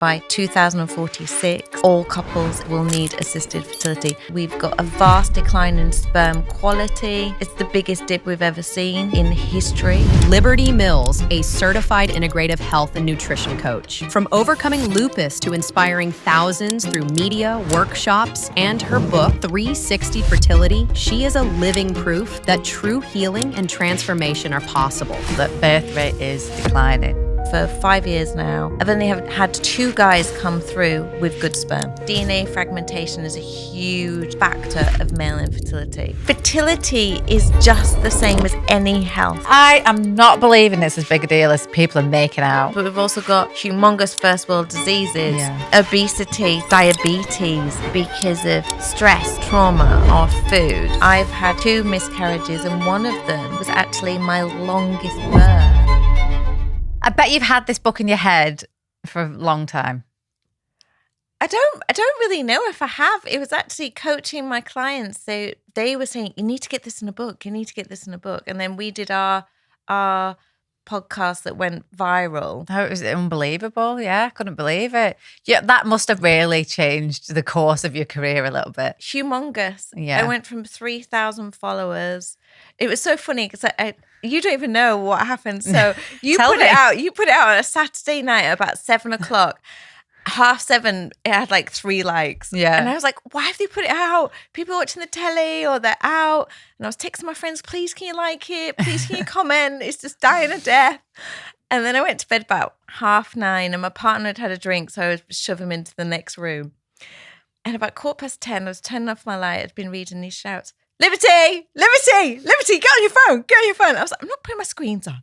By 2046, all couples will need assisted fertility. We've got a vast decline in sperm quality. It's the biggest dip we've ever seen in history. Liberty Mills, a certified integrative health and nutrition coach. From overcoming lupus to inspiring thousands through media, workshops, and her book, 360 Fertility, she is a living proof that true healing and transformation are possible. The birth rate is declining. For 5 years now, I've only had 2 guys come through with good sperm. DNA fragmentation is a huge factor of male infertility. Fertility is just the same as any health. I am not believing it's as big a deal as people are making out. But we've also got humongous first world diseases, obesity, diabetes, because of stress, trauma, or food. I've had 2 miscarriages, and one of them was actually my longest birth. I bet you've had this book in your head for a long time. I don't really know if I have. It was actually coaching my clients. So they were saying, you need to get this in a book. You need to get this in a book. And then we did our podcast that went viral. Oh, it was unbelievable. Yeah, I couldn't believe it. Yeah, that must have really changed the course of your career a little bit. Humongous. Yeah. I went from 3,000 followers. It was so funny because you don't even know what happened. So you put it out. You put it out on a Saturday night at about 7:00. 7:30, it had like 3 likes. Yeah. And I was like, why have they put it out? People watching the telly or they're out. And I was texting my friends, please can you like it? Please can you comment? It's just dying a death. And then I went to bed about 9:30 and my partner had had a drink. So I would shove him into the next room. And about 10:15, I was turning off my light. I'd been reading these shouts. Liberty, Liberty, Liberty, get on your phone, get on your phone. I was like, I'm not putting my screens on.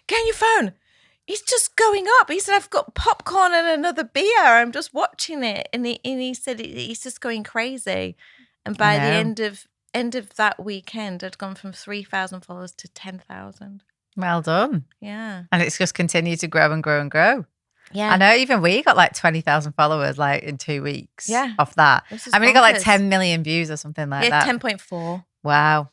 Get on your phone. He's just going up. He said, I've got popcorn and another beer. I'm just watching it. And he said, he's just going crazy. And by the end of that weekend, I'd gone from 3,000 followers to 10,000. Well done. Yeah. And it's just continued to grow and grow and grow. Yeah. I know even we got like 20,000 followers like in 2 weeks off that. I mean, it got like 10 million views or something like that. 10.4. Wow.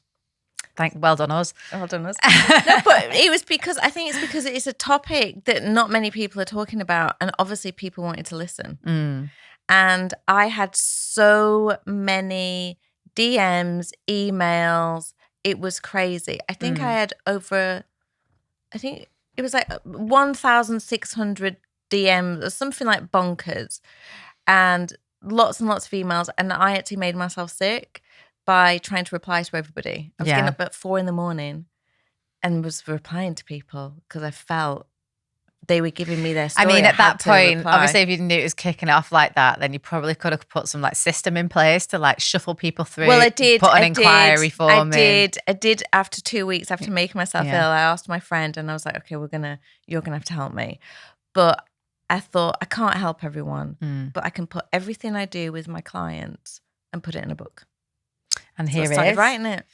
Well done us. Well done us. No, but I think it's because it is a topic that not many people are talking about. And obviously people wanted to listen. Mm. And I had so many DMs, emails. It was crazy. I think I had it was like 1,600 DMs or something like bonkers, and lots of emails. And I actually made myself sick by trying to reply to everybody. I was getting up at 4 a.m. and was replying to people because I felt they were giving me their story. I mean, at that point, obviously, if you knew it was kicking off like that, then you probably could have put some like system in place to like shuffle people through. Well, I did. Put an inquiry form in. I did. After 2 weeks, after making myself ill, I asked my friend, and I was like, "Okay, you're gonna have to help me." But I thought I can't help everyone, but I can put everything I do with my clients and put it in a book. And So here I it started is. writing it.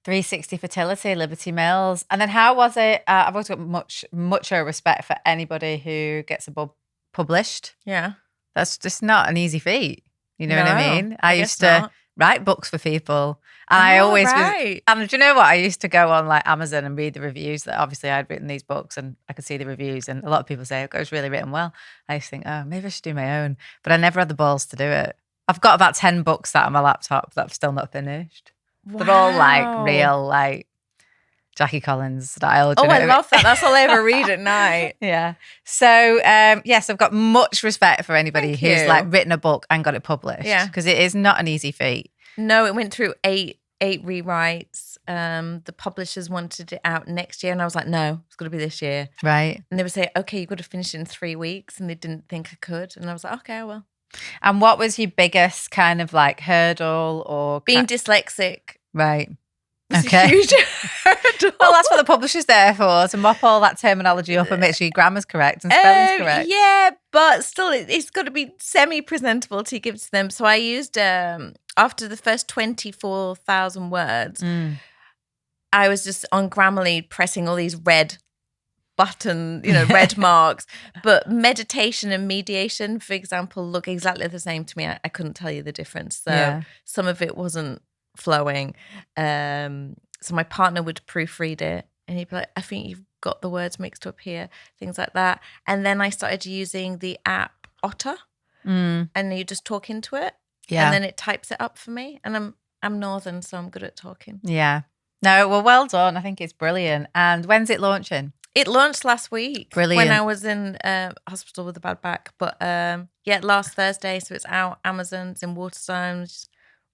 360 Fertility, Liberty Mills. And then how was it? I've always got much respect for anybody who gets a book published. Yeah. That's just not an easy feat. You know what I mean? I used to not. write books for people. And I always right. and do you know what? I used to go on like Amazon and read the reviews that obviously I'd written these books, and I could see the reviews, and a lot of people say, it was really written well. I used to think, oh, maybe I should do my own. But I never had the balls to do it. I've got about 10 books sat on my laptop that I've still not finished. Wow. They're all like real, like Jackie Collins style. Oh, I love that. That's all I ever read at night. Yeah. So, yes, I've got much respect for anybody who's like written a book and got it published. Yeah. Because it is not an easy feat. No, it went through eight rewrites. The publishers wanted it out next year, and I was like, no, it's got to be this year. Right. And they would say, okay, you've got to finish it in 3 weeks, and they didn't think I could. And I was like, okay, I will. And what was your biggest kind of like hurdle or being dyslexic? Right. It's Okay. a huge hurdle. Well, that's what the publisher's there for, to mop all that terminology up and make sure your grammar's correct and spelling's correct. Yeah, but still, it's got to be semi-presentable to give to them. So I used, after the first 24,000 words, I was just on Grammarly pressing all these red red marks. But meditation and mediation, for example, look exactly the same to me. I couldn't tell you the difference. So some of it wasn't flowing. So my partner would proofread it, and he'd be like, I think you've got the words mixed up here, things like that. And then I started using the app Otter, Mm. and you just talk into it, Yeah. and then it types it up for me. And I'm Northern, so I'm good at talking. Yeah. No, well done. I think it's brilliant. And when's it launching? It launched last week. Brilliant. When I was in hospital with a bad back. But last Thursday, so it's out. Amazon, it's in Waterstones,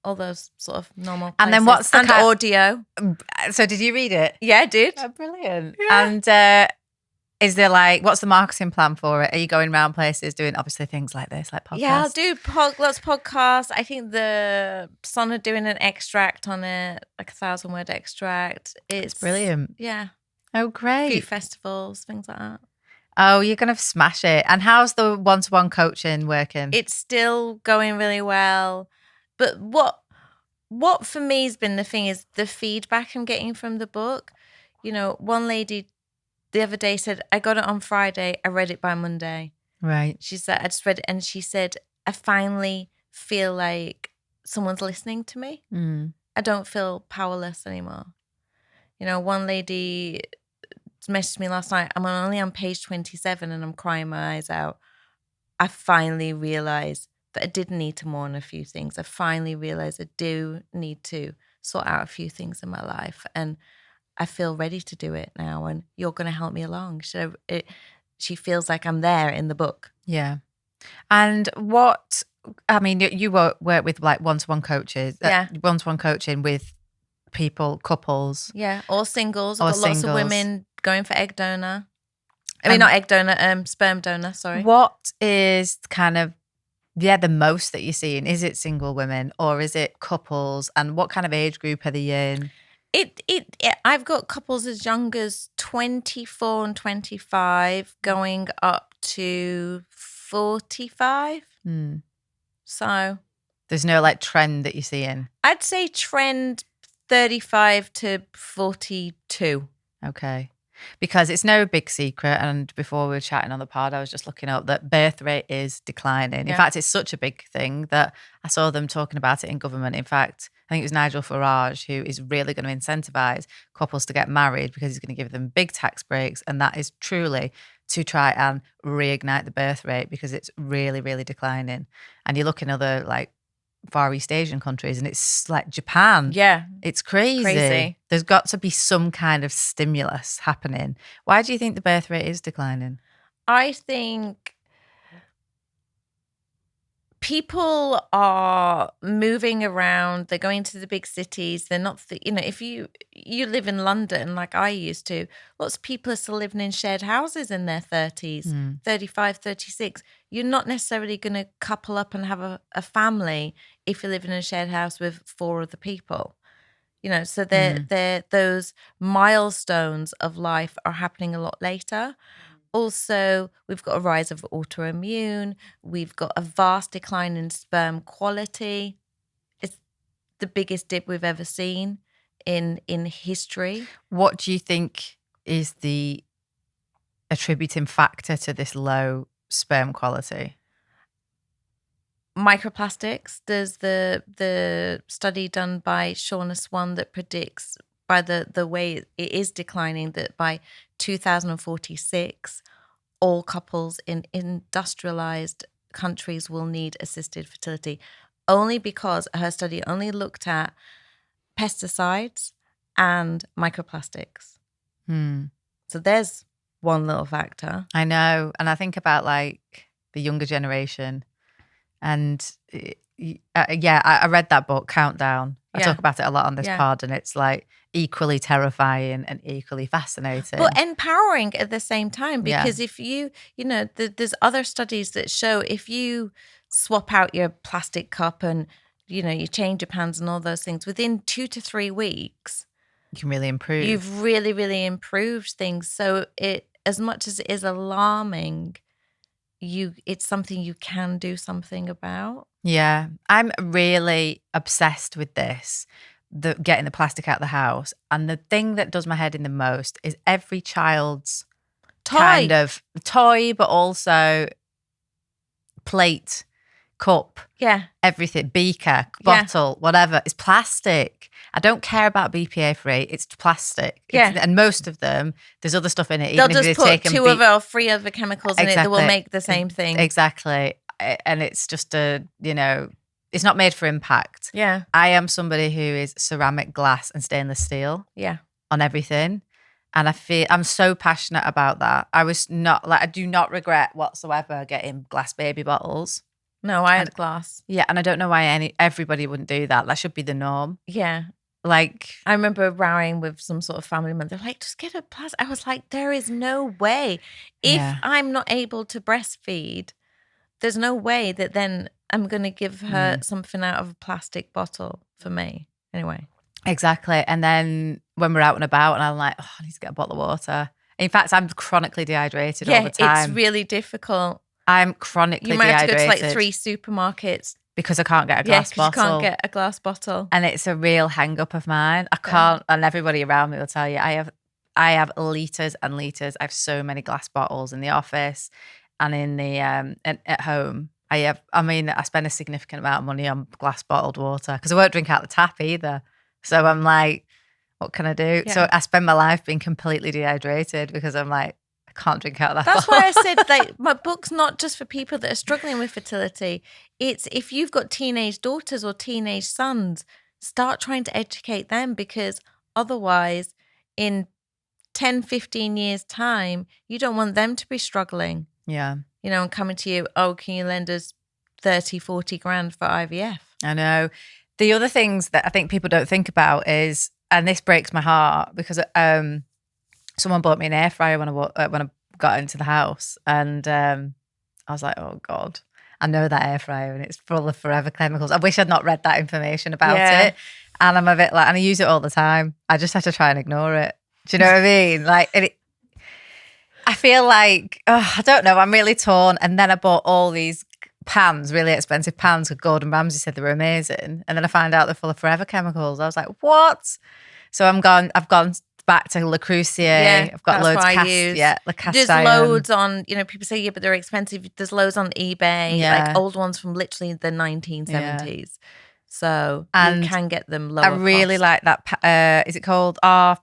all those sort of normal places. And then what's the audio? So did you read it? Yeah, I did. Oh, brilliant. Yeah. And is there what's the marketing plan for it? Are you going around places doing obviously things like this, like podcasts? Yeah, I'll do lots of podcasts. I think the Son are doing an extract on it, like a 1,000-word extract. It's brilliant. Yeah. Oh, great. Few festivals, things like that. Oh, you're going to smash it. And how's the one-to-one coaching working? It's still going really well. But what for me has been the thing is the feedback I'm getting from the book. You know, one lady the other day said, I got it on Friday. I read it by Monday. Right. She said, I just read it. And she said, I finally feel like someone's listening to me. Mm. I don't feel powerless anymore. You know, one lady messaged me last night, I'm only on page 27 and I'm crying my eyes out. I finally realized that I did need to mourn a few things. I finally realized I do need to sort out a few things in my life. And I feel ready to do it now. And you're going to help me along. So she feels like I'm there in the book. Yeah. And you work with like one-to-one coaches. Yeah. One-to-one coaching with people, couples. Yeah. Or singles. Or I've got lots of singles. women going for egg donor. Not egg donor, sperm donor, sorry. What is kind of, the most that you're seeing? Is it single women or is it couples? And what kind of age group are they in? I've got couples as young as 24 and 25 going up to 45. Mm. So there's no trend that you're seeing? I'd say trend 35 to 42. Okay. Because it's no big secret, and before we were chatting on the pod, I was just looking up that birth rate is declining. Yeah. In fact, it's such a big thing that I saw them talking about it in government. In fact, I think it was Nigel Farage who is really going to incentivise couples to get married because he's going to give them big tax breaks, and that is truly to try and reignite the birth rate because it's really, really declining. And you look in other Far East Asian countries and it's like Japan. Yeah. It's crazy. There's got to be some kind of stimulus happening. Why do you think the birth rate is declining? I think people are moving around. They're going to the big cities. They're not, if you live in London like I used to, lots of people are still living in shared houses in their 30s, 35, 36. You're not necessarily going to couple up and have a family if you're living in a shared house with 4 other people. So those milestones of life are happening a lot later. Also, we've got a rise of autoimmune. We've got a vast decline in sperm quality. It's the biggest dip we've ever seen in history. What do you think is the attributing factor to this low sperm quality? Microplastics. There's the study done by Shauna Swan that predicts by the way it is declining that by 2046, all couples in industrialized countries will need assisted fertility, only because her study only looked at pesticides and microplastics. So there's one little factor. I know. And I think about the younger generation. And I read that book, Countdown. I talk about it a lot on this pod, and it's equally terrifying and equally fascinating. But empowering at the same time, because if there's other studies that show if you swap out your plastic cup and, you change your pans and all those things, within 2 to 3 weeks, you can really improve. You've really, really improved things. So as much as it is alarming, it's something you can do something about. Yeah. I'm really obsessed with this, getting the plastic out of the house. And the thing that does my head in the most is every child's kind of toy, but also plate, cup, everything, beaker, bottle, whatever, is plastic. I don't care about BPA-free. It's plastic. And most of them, there's other stuff in it. They'll just put 2 or 3 other chemicals in it that will make the same thing. Exactly. and it's just it's not made for impact. Yeah. I am somebody who is ceramic, glass and stainless steel Yeah. on everything. And I feel I'm so passionate about that. I do not regret whatsoever getting glass baby bottles. No, I had glass. Yeah, and I don't know why everybody wouldn't do that. That should be the norm. Yeah. Like, I remember rowing with some sort of family member. They're like, just get a plastic. I was like, there is no way. If I'm not able to breastfeed, there's no way that then I'm going to give her something out of a plastic bottle for me. Anyway. Exactly. And then when we're out and about and I'm like, oh, I need to get a bottle of water. In fact, I'm chronically dehydrated all the time. Yeah, it's really difficult. I'm chronically dehydrated. You might have to go to like 3 supermarkets. Because I can't get a glass bottle. Yeah, you can't get a glass bottle. And it's a real hang up of mine. I can't, and everybody around me will tell you, I have litres and litres. I have so many glass bottles in the office and in the at home. I spend a significant amount of money on glass bottled water because I won't drink out the tap either. So I'm like, what can I do? Yeah. So I spend my life being completely dehydrated because I'm like, I can't drink out of that That's bottle. why I said, like, my book's not just for people that are struggling with fertility. It's if you've got teenage daughters or teenage sons, start trying to educate them because otherwise in 10, 15 years' time, you don't want them to be struggling. Yeah. And coming to you, oh, can you lend us 30, 40 grand for IVF? I know. The other things that I think people don't think about is, and this breaks my heart because someone bought me an air fryer when I got into the house, and I was like, oh God, I know that air fryer and it's full of forever chemicals. I wish I'd not read that information about it. And I'm a bit like, and I use it all the time. I just have to try and ignore it. Do you know what I mean? Like, I feel like, I don't know, I'm really torn. And then I bought all these pans, really expensive pans, because Gordon Ramsay said they were amazing. And then I found out they're full of forever chemicals. I was like, what? So I've gone back to Le Creuset. Yeah, I've got loads the cast There's iron. loads on, people say, yeah, but they're expensive. There's loads on eBay, like old ones from literally the 1970s. Yeah. So you can get them lower. I really like that. Is it called Our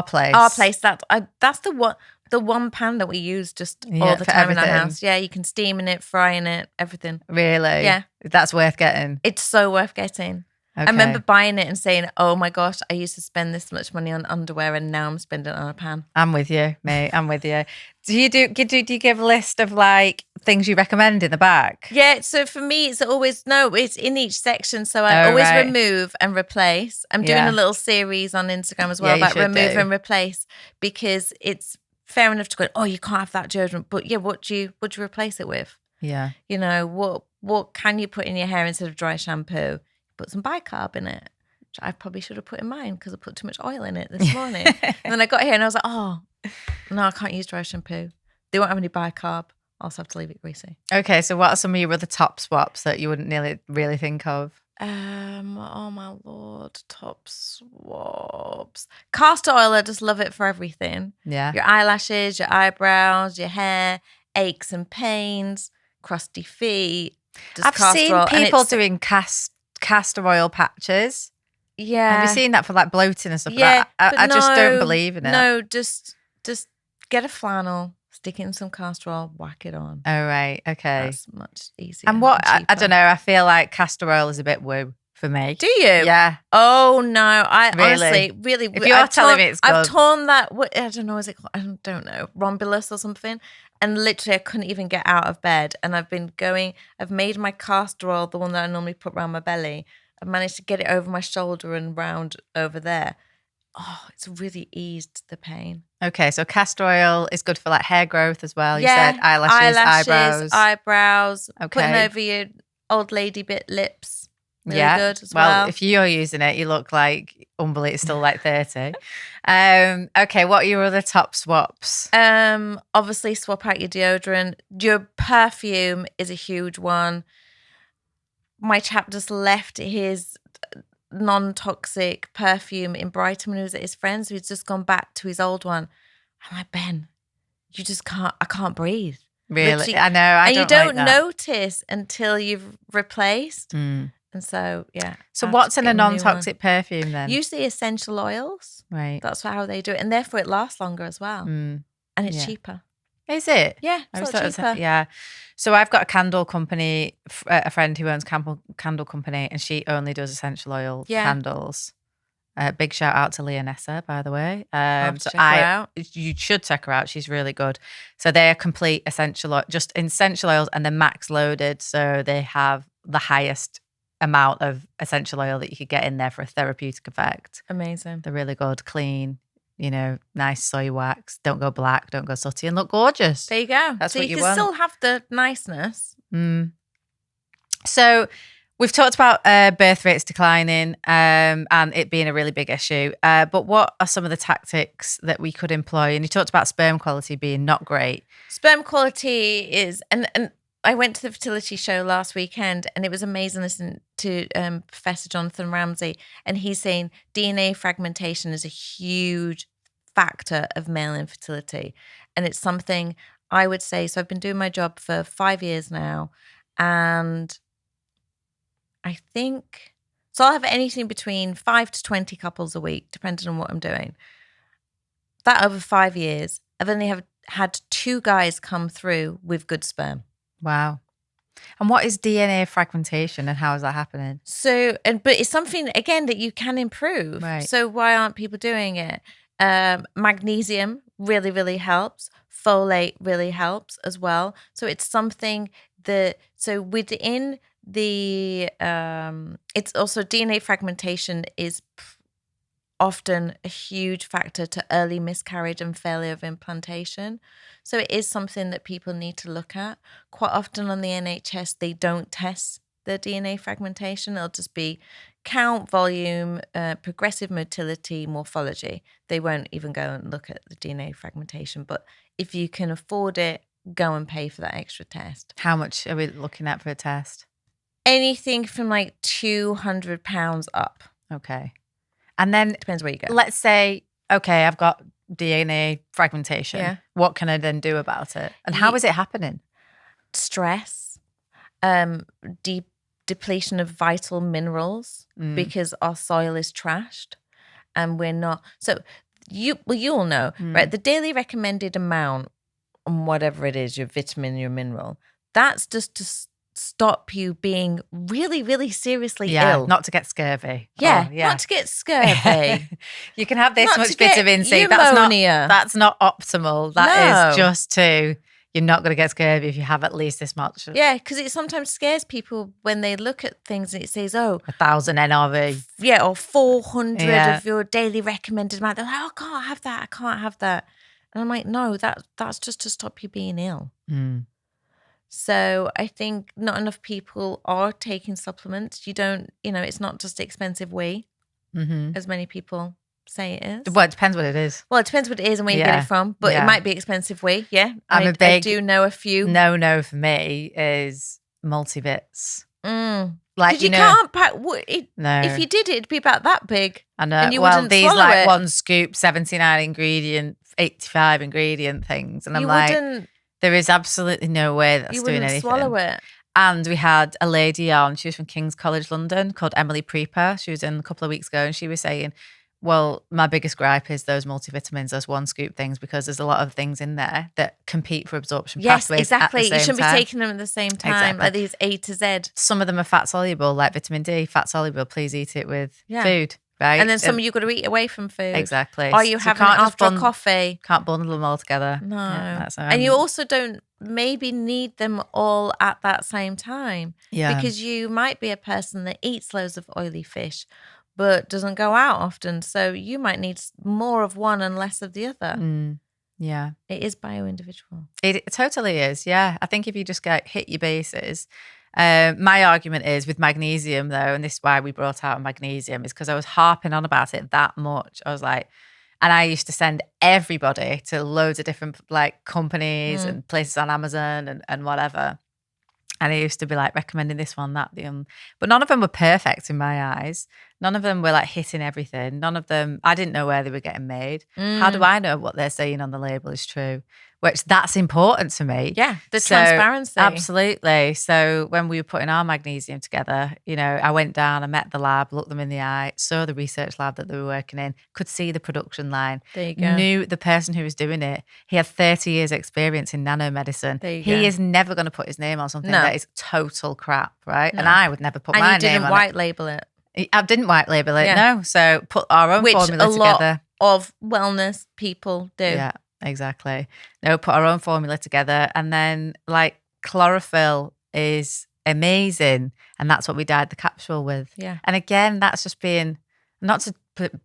Place? Our Place. That's the one pan that we use just all the time in our house. Yeah, you can steam in it, fry in it, everything. Really? Yeah. That's worth getting. It's so worth getting. Okay. I remember buying it and saying, oh my gosh, I used to spend this much money on underwear and now I'm spending it on a pan. I'm with you, mate. I'm with you. Do you give a list of like things you recommend in the back? Yeah, so for me, it's in each section. So I always remove and replace. I'm doing a little series on Instagram as well about remove and replace because it's fair enough to go, oh, you can't have that deodorant, but yeah, what do you replace it with? Yeah. What can you put in your hair instead of dry shampoo? Put some bicarb in it, which I probably should have put in mine because I put too much oil in it this morning. And then I got here and I was like, oh, no, I can't use dry shampoo. They won't have any bicarb. I'll also have to leave it greasy. Okay, so what are some of your other top swaps that you wouldn't really think of? Oh my Lord, top swaps. Castor oil, I just love it for everything. Yeah. Your eyelashes, your eyebrows, your hair, aches and pains, crusty feet. I've seen people doing castor oil patches. Yeah. Have you seen that for like bloating and stuff like that? I just don't believe in it. No, just get a flannel, stick it in some castor oil, whack it on. Oh, right. Okay. That's much easier. And I don't know, I feel like castor oil is a bit woo for me. Do you? Yeah. Oh, no. Honestly, really. If you're telling me it's good. I've torn that, I don't know, is it called? I don't know, rhombulus or something. And literally, I couldn't even get out of bed. And I've made my castor oil, the one that I normally put around my belly. I've managed to get it over my shoulder and round over there. Oh, it's really eased the pain. Okay, so castor oil is good for like hair growth as well. You said eyelashes, eyebrows. Okay. Putting over your old lady bit lips. Really good as well. Well, if you're using it, you look like unbelievable. It's still like 30. Okay, what are your other top swaps? Obviously, swap out your deodorant. Your perfume is a huge one. My chap just left his non-toxic perfume in Brighton when he was at his friend's. So he's just gone back to his old one. I'm like, Ben, you just can't. I can't breathe. Really? Literally. I know. And you don't notice until you've replaced. And so, yeah. So what's in a non-toxic perfume then? Usually essential oils. Right. That's how they do it. And therefore it lasts longer as well. And it's cheaper. Is it? Yeah, I it's always a lot thought it was- cheaper. yeah. So I've got a candle company, a friend who owns candle company, and she only does essential oil candles. Big shout out to Leonessa, by the way. Have to check her out. You should check her out. She's really good. So they're complete essential oil, just essential oils, and they're max loaded. So they have the highest amount of essential oil that you could get in there for a therapeutic effect. Amazing. They're really good, clean, nice soy wax. Don't go black, don't go sooty, and look gorgeous. There you go. That's so what you you can want. still have the niceness. So we've talked about birth rates declining and it being a really big issue. But what are some of the tactics that we could employ? And you talked about sperm quality being not great. Sperm quality is, and I went to the fertility show last weekend, and it was amazing listening to Professor Jonathan Ramsey, and he's saying DNA fragmentation is a huge factor of male infertility, and it's something I would say. So I've been doing my job for 5 years now, and I think so. I'll have anything between 5 to 20 couples a week, depending on what I'm doing. That over 5 years, I've only had 2 guys come through with good sperm. Wow. And what is DNA fragmentation and how is that happening? So, but it's something, again, that you can improve. Right. So why aren't people doing it? Magnesium really, really helps. Folate really helps as well. So it's something that, so within the, it's also DNA fragmentation is often a huge factor to early miscarriage and failure of implantation. So it is something that people need to look at. Quite often on the NHS, they don't test the DNA fragmentation. It'll just be count, volume, progressive motility, morphology. They won't even go and look at the DNA fragmentation. But if you can afford it, go and pay for that extra test. How much are we looking at for a test? Anything from like £200 up. Okay. And then Depends where you go. let's say, okay, I've got DNA fragmentation. Yeah. What can I then do about it? And how is it happening? Stress, depletion of vital minerals because our soil is trashed and we're not. So you'll know, right? The daily recommended amount on whatever it is, your vitamin, your mineral, that's just to stop you being really, really seriously ill. Not to get scurvy. Yeah, Oh, yeah. not to get scurvy. You can have this Not much to get vitamin C. pneumonia. That's not optimal. That No. is just you're not going to get scurvy if you have at least this much. Yeah, because it sometimes scares people when they look at things and it says, 1,000 NRV. yeah, or 400 Yeah. of your daily recommended amount. They're like, I can't have that. I can't have that. And I'm like, no, that's just to stop you being ill. So I think not enough people are taking supplements. You don't, it's not just expensive whey, as many people say it is. Well, it depends what it is. Well, it depends what it is and where you get Yeah. it from, but Yeah. it might be expensive whey. Yeah, I do know a few. No for me is multivits. Like, Because you can't pack. No. If you did, it'd be about that big. I know. and you Well, wouldn't these swallow like it. one scoop, 79 ingredient, 85 ingredient things. And I'm You like, wouldn't. there is absolutely no way that's You doing wouldn't anything. swallow it. And we had a lady on, she was from King's College London, called Emily Preeper. She was in a couple of weeks ago and she was saying, well, my biggest gripe is those multivitamins, those one scoop things, because there's a lot of things in there that compete for absorption Yes, pathways. exactly. At the You same shouldn't time. be taking them at the same time, Exactly. like these A to Z. Some of them are fat soluble, like vitamin D, fat soluble. Please eat it with food, right? And then some you've got to eat away from food. Exactly. Or you So having it can't just after a coffee. Can't bundle them all together. No. Yeah, that's And you also don't maybe need them all at that same time. Yeah. Because you might be a person that eats loads of oily fish but doesn't go out often. So you might need more of one and less of the other. Yeah. It is bio-individual. It totally is. Yeah. I think if you just hit your bases. My argument is with magnesium though, and this is why we brought out magnesium, is because I was harping on about it that much. I was like, and I used to send everybody to loads of different like companies and places on Amazon and whatever. And I used to be like recommending this one, that, but none of them were perfect in my eyes. None of them were like hitting everything. None of them, I didn't know where they were getting made. How do I know what they're saying on the label is true? Which that's important to me. Yeah, the transparency. Absolutely. So when we were putting our magnesium together, you know, I went down, I met the lab, looked them in the eye, saw the research lab that they were working in, could see the production line. There you go. Knew the person who was doing it. He had 30 years experience in nanomedicine. There you he go. is never going to put his name on something No. that is total crap, right? No. And I would never put and my you didn't name on white label it. I didn't white label it, Yeah. no. So put our own Which formula a lot together. of wellness people do. Yeah, exactly. No, put our own formula together. And then like chlorophyll is amazing. And that's what we dyed the capsule with. Yeah. And again, that's just being, not to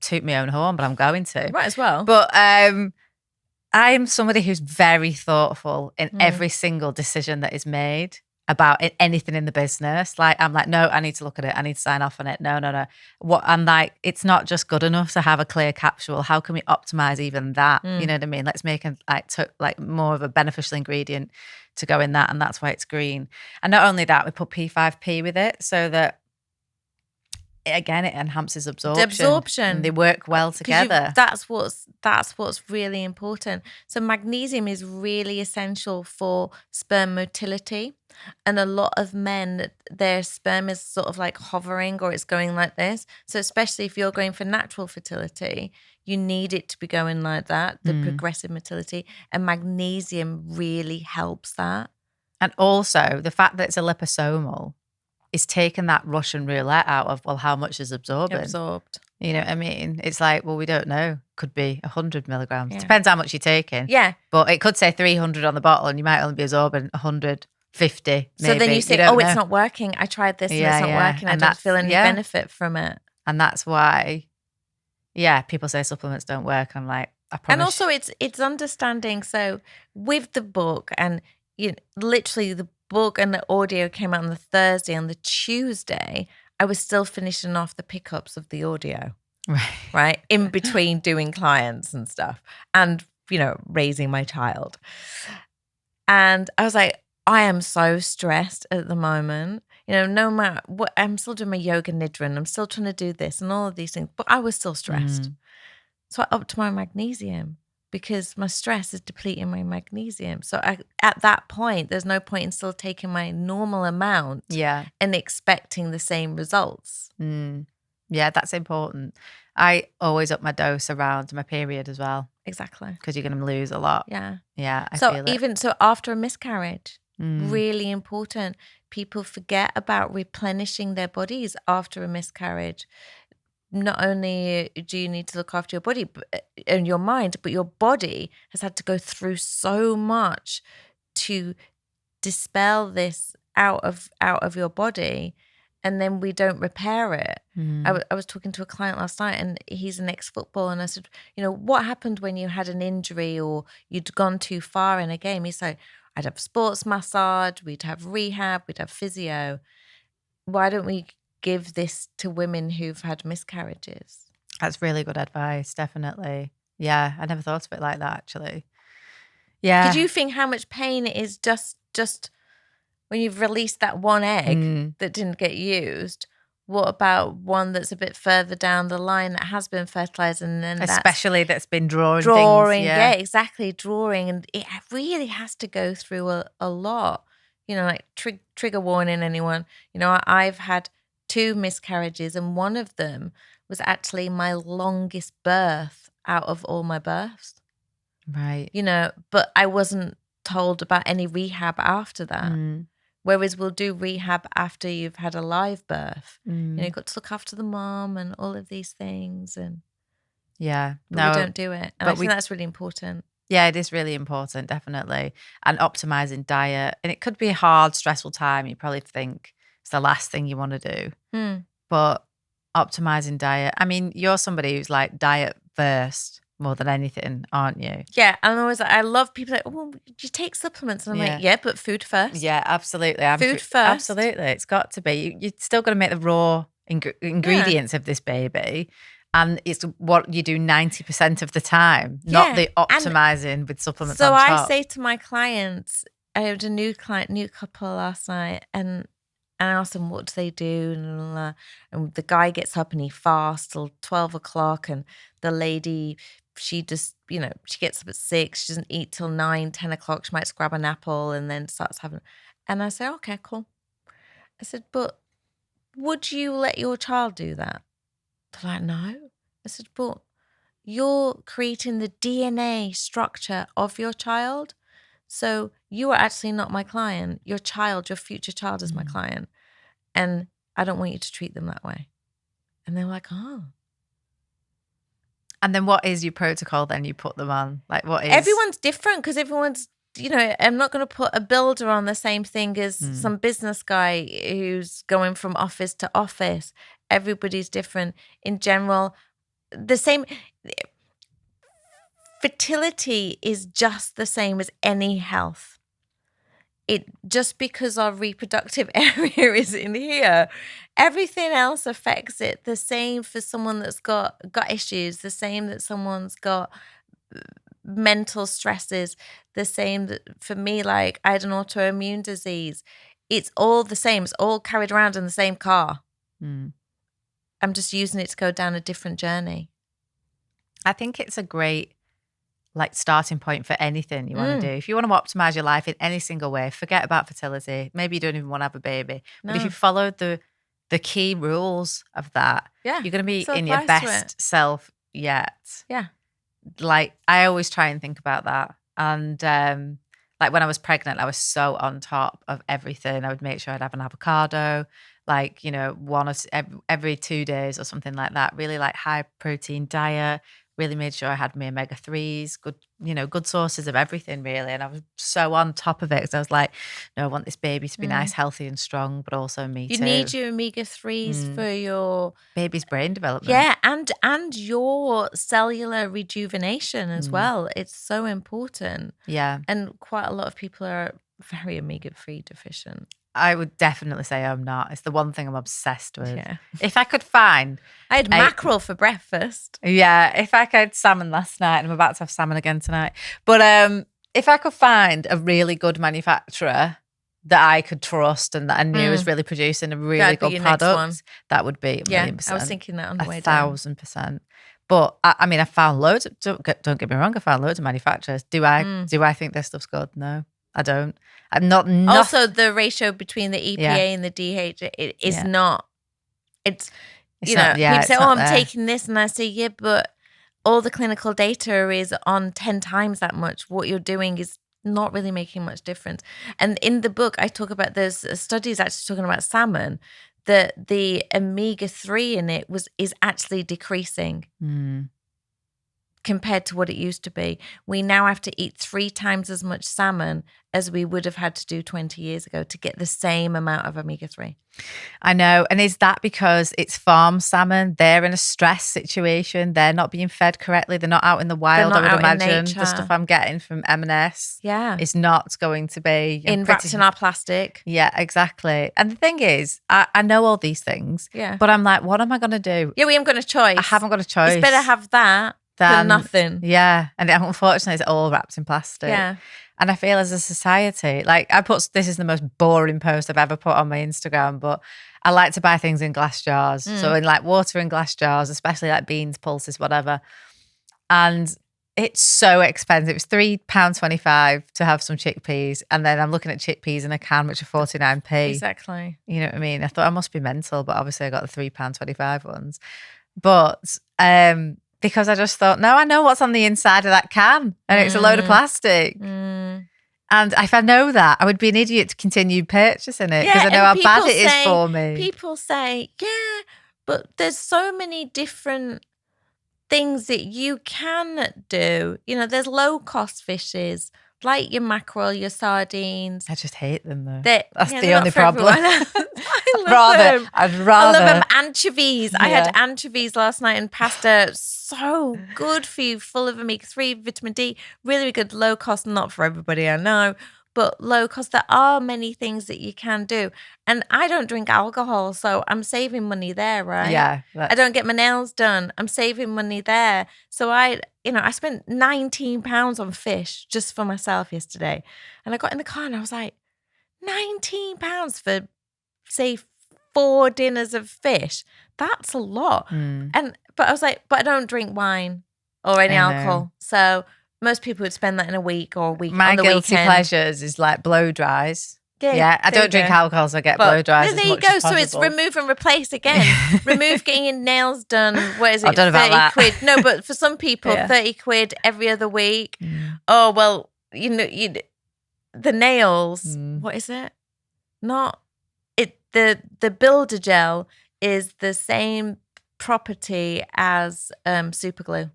toot my own horn, but I'm going to. Might as well. But I'm somebody who's very thoughtful in every single decision that is made about anything in the business. Like, I'm like, no, I need to look at it. I need to sign off on it. No. What I'm like, it's not just good enough to have a clear capsule. How can we optimize even that? You know what I mean? Let's make it like more of a beneficial ingredient to go in that. And that's why it's green. And not only that, we put P5P with it so that, again, it enhances absorption. The absorption. And they work well together. That's what's really important. So magnesium is really essential for sperm motility. And a lot of men, their sperm is sort of like hovering or it's going like this. So especially if you're going for natural fertility, you need it to be going like that, the progressive motility. And magnesium really helps that. And also the fact that it's a liposomal is taking that Russian roulette out of, well, how much is absorbed? You know what I mean? It's like, well, we don't know. Could be 100 milligrams. Yeah. Depends how much you're taking. Yeah. But it could say 300 on the bottle and you might only be absorbing 150, maybe. So then you say, don't know. it's not working. I tried this and it's not working. I don't feel any benefit from it. And that's why, people say supplements don't work. I'm like, I promise. And also it's understanding. So with the book and literally the book and the audio came out on the Thursday. On the Tuesday, I was still finishing off the pickups of the audio, right? In between doing clients and stuff and, raising my child. And I was like, I am so stressed at the moment. No matter what, I'm still doing my yoga nidra and I'm still trying to do this and all of these things, but I was still stressed. So I upped my magnesium because my stress is depleting my magnesium. So at that point, there's no point in still taking my normal amount and expecting the same results. Yeah, that's important. I always up my dose around my period as well. Exactly. Because you're going to lose a lot. Yeah. Yeah, I feel it. So after a miscarriage, really important. People forget about replenishing their bodies after a miscarriage. Not only do you need to look after your body and your mind, but your body has had to go through so much to dispel this out of your body, and then we don't repair it. I was talking to a client last night and he's an ex-footballer, and I said, what happened when you had an injury or you'd gone too far in a game? He's like, I'd have sports massage, we'd have rehab, we'd have physio. Why don't we give this to women who've had miscarriages? That's really good advice, definitely. Yeah, I never thought of it like that, actually. Yeah. Did you think how much pain it is just when you've released that one egg that didn't get used? What about one that's a bit further down the line that has been fertilized and then especially that's been drawing things, yeah, exactly, drawing, and it really has to go through a lot. Like trigger warning, anyone. I've had 2 miscarriages, and one of them was actually my longest birth out of all my births. Right. But I wasn't told about any rehab after that. Whereas we'll do rehab after you've had a live birth. You've got to look after the mom and all of these things. And we don't do it. And I think that's really important. Yeah, it is really important, definitely. And optimizing diet. And it could be a hard, stressful time. You probably think it's the last thing you want to do. But optimizing diet. I mean, you're somebody who's like diet first more than anything, aren't you? Yeah. And I love people like, oh, do you take supplements? And I'm like, yeah, but food first. Yeah, absolutely. Food first. Absolutely. It's got to be. You're still got to make the raw ingredients of this baby. And it's what you do 90% of the time, not the optimizing with supplements on top. So I say to my clients, I had a new couple last night, and And I asked them, what do they do? And the guy gets up and he fasts till 12 o'clock. And the lady, she just, she gets up at 6. She doesn't eat till 9, 10 o'clock. She might just grab an apple and then starts having. And I said, okay, cool. I said, but would you let your child do that? They're like, no. I said, but you're creating the DNA structure of your child. So you are actually not my client. Your child, your future child is my client. And I don't want you to treat them that way. And they were like, oh. And then what is your protocol then you put them on? Like what is? Everyone's different because everyone's, I'm not going to put a builder on the same thing as some business guy who's going from office to office. Everybody's different. In general, the same. Fertility is just the same as any health. It just because our reproductive area is in here, everything else affects it. The same for someone that's got issues, the same that someone's got mental stresses, the same that for me, like I had an autoimmune disease. It's all the same. It's all carried around in the same car. I'm just using it to go down a different journey. I think it's a great starting point for anything you want to do. If you want to optimize your life in any single way, forget about fertility. Maybe you don't even want to have a baby. No. But if you follow the key rules of that, you're going to be in your best self yet. Yeah. Like I always try and think about that. And like when I was pregnant, I was so on top of everything. I would make sure I'd have an avocado, like, one of every 2 days or something like that. Really like high protein diet. Really made sure I had my omega-3s, good sources of everything really. And I was so on top of it because I was like, no, I want this baby to be nice, healthy and strong, but also me too. You need your omega-3s for your baby's brain development. Yeah, and your cellular rejuvenation as well. It's so important. Yeah. And quite a lot of people are very omega-3 deficient. I would definitely say I'm not. It's the one thing I'm obsessed with. Yeah. If I could find... I had mackerel for breakfast. Yeah. If I could salmon last night, and I'm about to have salmon again tonight. But if I could find a really good manufacturer that I could trust and that I knew was really producing a really good product, that would be 1,000,000%. I was thinking that on the way down. 1,000%. But I mean, I found loads. Don't get me wrong. I found loads of manufacturers. Do I think their stuff's good? No. I don't. I'm not. Also, the ratio between the EPA and the DH is not. It's not, people say, "Oh, I'm taking this," and I say, "Yeah, but all the clinical data is on 10 times that much. What you're doing is not really making much difference." And in the book, I talk about there's studies actually talking about salmon that the omega-3 in it is actually decreasing. Compared to what it used to be. We now have to eat 3 times as much salmon as we would have had to do 20 years ago to get the same amount of omega-3. I know. And is that because it's farm salmon? They're in a stress situation. They're not being fed correctly. They're not out in the wild, I would imagine. The stuff I'm getting from M&S is not going to be... wrapped in our plastic. Yeah, exactly. And the thing is, I know all these things, but I'm like, what am I going to do? Yeah, we haven't got a choice. I haven't got a choice. It's better have that than nothing. Yeah. And unfortunately, it's all wrapped in plastic. Yeah. And I feel as a society, like this is the most boring post I've ever put on my Instagram, but I like to buy things in glass jars. So in like water in glass jars, especially like beans, pulses, whatever. And it's so expensive. It's £3.25 to have some chickpeas. And then I'm looking at chickpeas in a can, which are 49p. Exactly. You know what I mean? I thought I must be mental, but obviously I got the £3.25 ones. But because I just thought, no, I know what's on the inside of that can, and it's a load of plastic. And if I know that, I would be an idiot to continue purchasing it because I know how bad it is for me. People say, yeah, but there's so many different things that you can do. There's low-cost fishes, like your mackerel, your sardines. I just hate them though. That's the only problem. I'd rather. I love them. Anchovies. Yeah. I had anchovies last night in pasta. So good for you, full of omega-3, vitamin D. Really, really good. Low cost, not for everybody, I know. But low cost, there are many things that you can do. And I don't drink alcohol, so I'm saving money there, right? Yeah. I don't get my nails done. I'm saving money there. So I spent £19 on fish just for myself yesterday. And I got in the car and I was like, £19 for say 4 dinners of fish. That's a lot. But I was like, but I don't drink wine or any alcohol. So most people would spend that in a week or a week My on the guilty weekend. pleasures is like blow dries. Yeah, I don't drink alcohol, so I get blow dries. There you go. So it's remove and replace again. Remove getting your nails done. What is it? I don't know about 30 quid. No, but for some people, 30 quid every other week. Oh, well, the nails. What is it? Not it. The builder gel is the same property as super glue.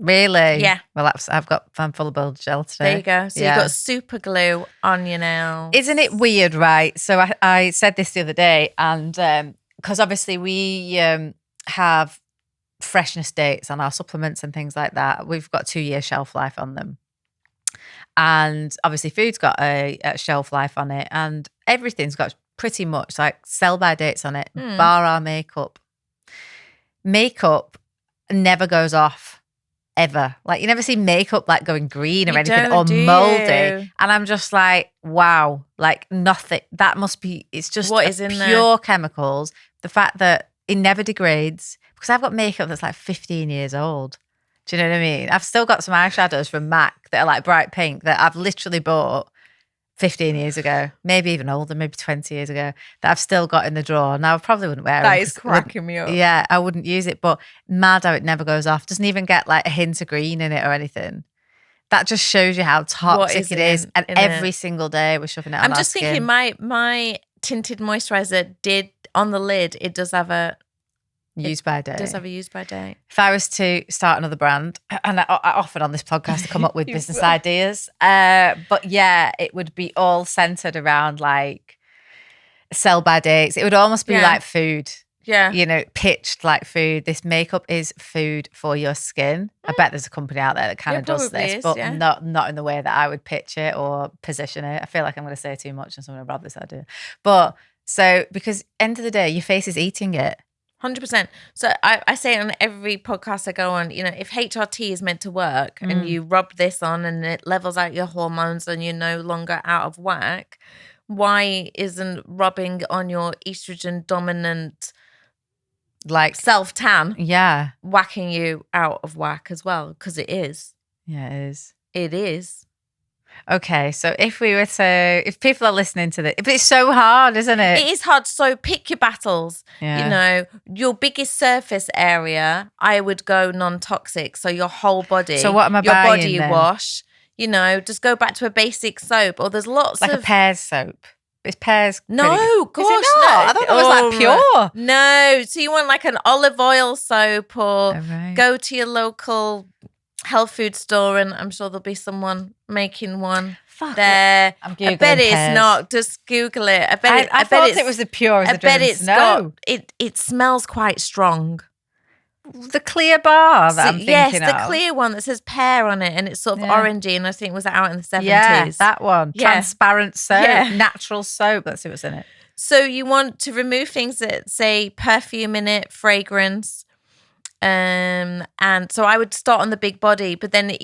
Really? Yeah. Well, I'm full of builder gel today. There you go. So you've got super glue on your nails. Isn't it weird, right? So I said this the other day, and because obviously we have freshness dates on our supplements and things like that. We've got 2-year shelf life on them. And obviously food's got a shelf life on it, and everything's got pretty much like sell-by dates on it, bar our makeup. Makeup never goes off. Ever. Like, you never see makeup like going green or anything or moldy. And I'm just like, wow, like nothing. That must be, it's just what is in pure there? Chemicals. The fact that it never degrades, because I've got makeup that's like 15 years old. Do you know what I mean? I've still got some eyeshadows from MAC that are like bright pink that I've literally bought 15 years ago, maybe even older, maybe 20 years ago, that I've still got in the drawer. Now, I probably wouldn't wear it. That is cracking me up. Yeah, I wouldn't use it, but mad how it never goes off. Doesn't even get like a hint of green in it or anything. That just shows you how toxic it is. And every single day we're shoving it on I'm our just skin. thinking my tinted moisturizer did, on the lid, it does have a use by date. It does have a use by date. If I was to start another brand, and I often on this podcast to come up with business ideas, but yeah, it would be all centered around like sell by dates. It would almost be like food. Yeah. You know, pitched like food. This makeup is food for your skin. I bet there's a company out there that kind of does this, but not in the way that I would pitch it or position it. I feel like I'm going to say too much and someone will rob this idea. But so, because end of the day, your face is eating it. 100%. So I say it on every podcast I go on, if HRT is meant to work and you rub this on and it levels out your hormones and you're no longer out of whack, why isn't rubbing on your estrogen dominant like self-tan whacking you out of whack as well? Because it is. Yeah, it is. It is. Okay, so if people are listening to this, but it's so hard, isn't it? It is hard. So pick your battles. Yeah. Your biggest surface area, I would go non-toxic. So your whole body. So what am I your buying body then? wash. Just go back to a basic soap. Or there's lots like of a Pears soap. Is Pears? No, gosh, is it not? I thought it was like pure. No, so you want like an olive oil soap, or go to your local health food store, and I'm sure there'll be someone making one there. I'm Googling I bet Pears. it's not. Just Google it. I bet I thought it was the purest. I bet it's got. It smells quite strong. The clear bar that I'm thinking yes, of. the clear one that says pear on it, and it's sort of orangey, and I think it was out in the 70s. Yeah, that one. Yeah. Transparent soap, natural soap. Let's see what's in it. So you want to remove things that say perfume in it, fragrance. And so I would start on the big body, but then,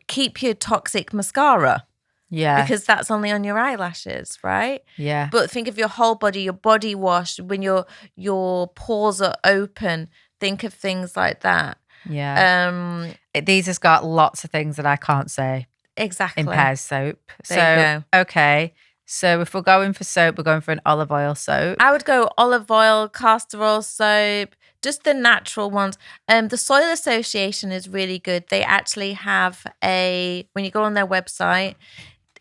keep your toxic mascara. Yeah. Because that's only on your eyelashes, right? Yeah. But think of your whole body, your body wash, when your pores are open. Think of things like that. Yeah. These has got lots of things that I can't say. Exactly. In Pears soap. There you go. Okay. So if we're going for soap, we're going for an olive oil soap. I would go olive oil, castor oil soap, just the natural ones. The Soil Association is really good. They actually have when you go on their website,